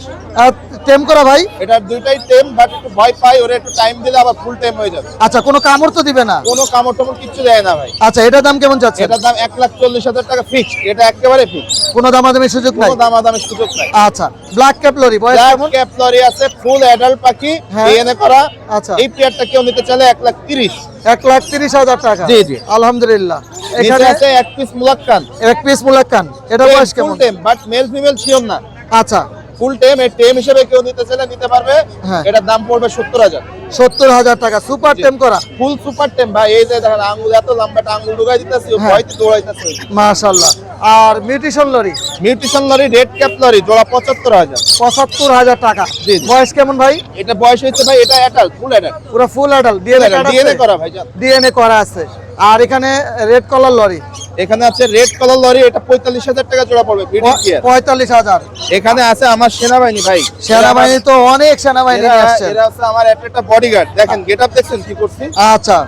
টেম করা ভাই? এটার দুইটাই টেম, বাট একটু ভয় পাই, ওরা একটু টাইম দিলে আবার ফুল টাইম হয়ে যাবে। আচ্ছা, কোনো কামড় তো দিবে না? কোনো কামড় টামড় কিচ্ছু দেয় না ভাই। আচ্ছা, এটার দাম কেমন যাচ্ছে? এটার দাম 1,40,000 টাকা ফিক্স। এটা একেবারে ফিক্স, কোনো দামাদামি সুযোগ নাই? কোনো দামাদামির সুযোগ নাই। আচ্ছা, ব্ল্যাক ক্যাপ লরি বয়স ব্ল্যাক কেমন? ক্যাপ লরি আছে, ফুল অ্যাডাল্ট পাখি, হ্যাঁ। ডিএনএ করা। আচ্ছা। এই পেয়ারটা কেউ নিতে চাইলে 1,30,000। 1,30,000 টাকা। জি, জি। আলহামদুলিল্লাহ। নিচে এখানে আছে এক পিস মুলাক্কান, এক পিস মুলাক্কান। এটা বয়স কেমন? ফুল টেম, বাট মেল ফিমেল শিওর না। আচ্ছা, ফুল টেম, এই টেম হিসেবে কেউ নিতে চাইলে নিতে পারবে। হ্যাঁ। এটার দাম পড়বে 70,000। 70,000 টাকা। সুপার টেম করা? ফুল সুপার টেম ভাই। এই যে দেখেন আঙ্গুল এত লম্বাটা, আঙ্গুল ঢুকাই দিতেছি, হ্যাঁ। ভয়তে দৌড়াইতেছে। মাশাআল্লাহ। আর mutation lory? Mutation lory red cap lory জোড়া 75,000। 75,000 টাকা। জি, জি। বয়স কেমন ভাই? এটা বয়স হয়েছে ভাই, এটা অ্যাডাল্ট, ফুল অ্যাডাল্ট। পুরো ফুল অ্যাডাল্ট। ডিএনএ করা ভাই জান। ডিএনএ করা আছে। আর এখানে রেড কলার লরি? এখানে আছে রেড কালার লরি, এটা 45,000 টাকা জোড়া পড়বে ব্রিডিং পেয়ার। 45,000। এখানে আছে আমার সেনাবাহিনী ভাই। সেনাবাহিনী তো অনেক সেনাবাহিনী নিয়ে আসছেন। এরা আছে আমার একটা বডিগার্ড। দেখেন গেটআপ দেখছেন কি করছি। আচ্ছা,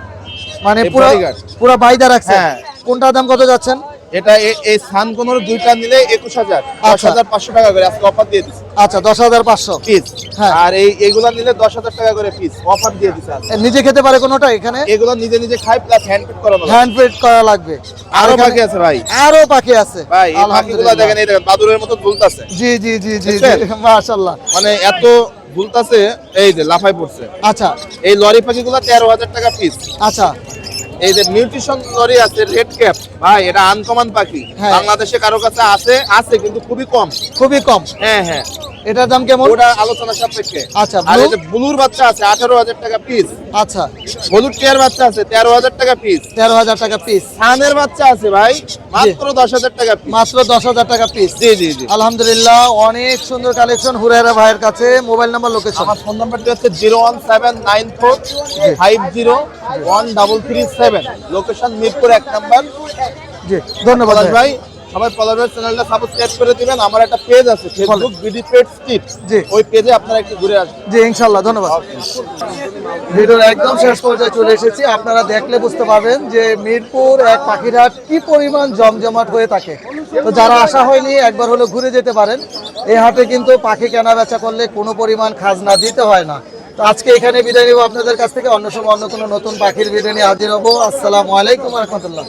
মানে এই পুরো bodyguard। পুরো বাইদা রাখছেন। হ্যাঁ। কোনটার দাম কত যাচ্ছেন? এটা এই সানকোনোর দুইটা নিলে 21,000, 10,500 টাকা করে আজকে অফার দিয়ে দিছি আচ্ছা, 10,500 পিস। হ্যাঁ। আর এইগুলা নিলে 10,000 টাকা করে পিস অফার দিয়ে দিছি আজকে। নিজে খেতে পারে কোনোটা এখানে? এগুলো নিজে নিজে খাই, প্লাস হ্যান্ড ফিট করানো লাগে। হ্যান্ড ফিড করা লাগবে। আরো এখানে পাখি আছে ভাই। আরো পাখি আছে ভাই এই পাখিগুলো আলহামদুলিল্লাহ। দেখেন, এই দেখেন বাদুরের মতো ঝুলতাছে। জি জি জি জি দেখছেন? মাশাআল্লাহ। মানে এত ঝুলতাছে, এই যে লাফাই পড়ছে। আচ্ছা এই লরি পাখিগুলো 13,000 টাকা পিস। আচ্ছা। এই যে মিউটেশন লরি আছে রেড ক্যাপ ভাই, এটা আনকমন পাখি। হ্যাঁ। বাংলাদেশে কারো কাছে আছে কিন্তু খুবই কম। খুবই কম। হ্যাঁ হ্যাঁ, এটার দাম কেমন? ওটা আলোচনা সাপেক্ষে। আচ্ছা, আর blue? এই যে ব্লুর বাচ্চা আছে 18,000 টাকা পিস। আচ্ছা, হলুদ টিয়ার বাচ্চা আছে 13,000 টাকা পিস। 13,000 টাকা পিস। সানের বাচ্চা আছে ভাই মাত্র 10,000 টাকা পিস। মাত্র 10,000 টাকা পিস। জি জি জি। আলহামদুলিল্লাহ, অনেক সুন্দর কালেকশন হুরায়রা ভাইয়ের কাছে। Mobile number, location? আমার ফোন নাম্বারটি হচ্ছে 01794501337। Location Mirpur 1 number. জি, ধন্যবাদ পলাশ ভাই। ভাই, সবাই পলাশ ভাই চ্যানেলটা সাবস্ক্রাইব করে দিবেন। আমার একটা পেজ আছে ফেসবুক বিডি পেট স্ট্রিট। জি। ওই পেজে আপনারা একটু ঘুরে আসবেন। জি, ইনশাআল্লাহ। ধন্যবাদ। ভিডিওর একদম শেষ পর্যায়ে চলে এসেছি। আপনারা দেখলে বুঝতে পারবেন যে মিরপুর এক পাখিরহাট কি পরিমাণ জমজমাট হয়ে থাকে। তো যারা আসা হয়নি একবার হলো ঘুরে যেতে পারেন। এই হাটে কিন্তু পাখি কেনা বেচা করলে কোনো পরিমাণ খাজনা দিতে হয় না। তো আজকে এখানে বিদায় নেব আপনাদের কাছ থেকে। অন্য সময় অন্য কোনো নতুন পাখির ভিডিও নিয়ে হাজির হবো। আসসালামু আলাইকুম ওয়া রাহমাতুল্লাহ।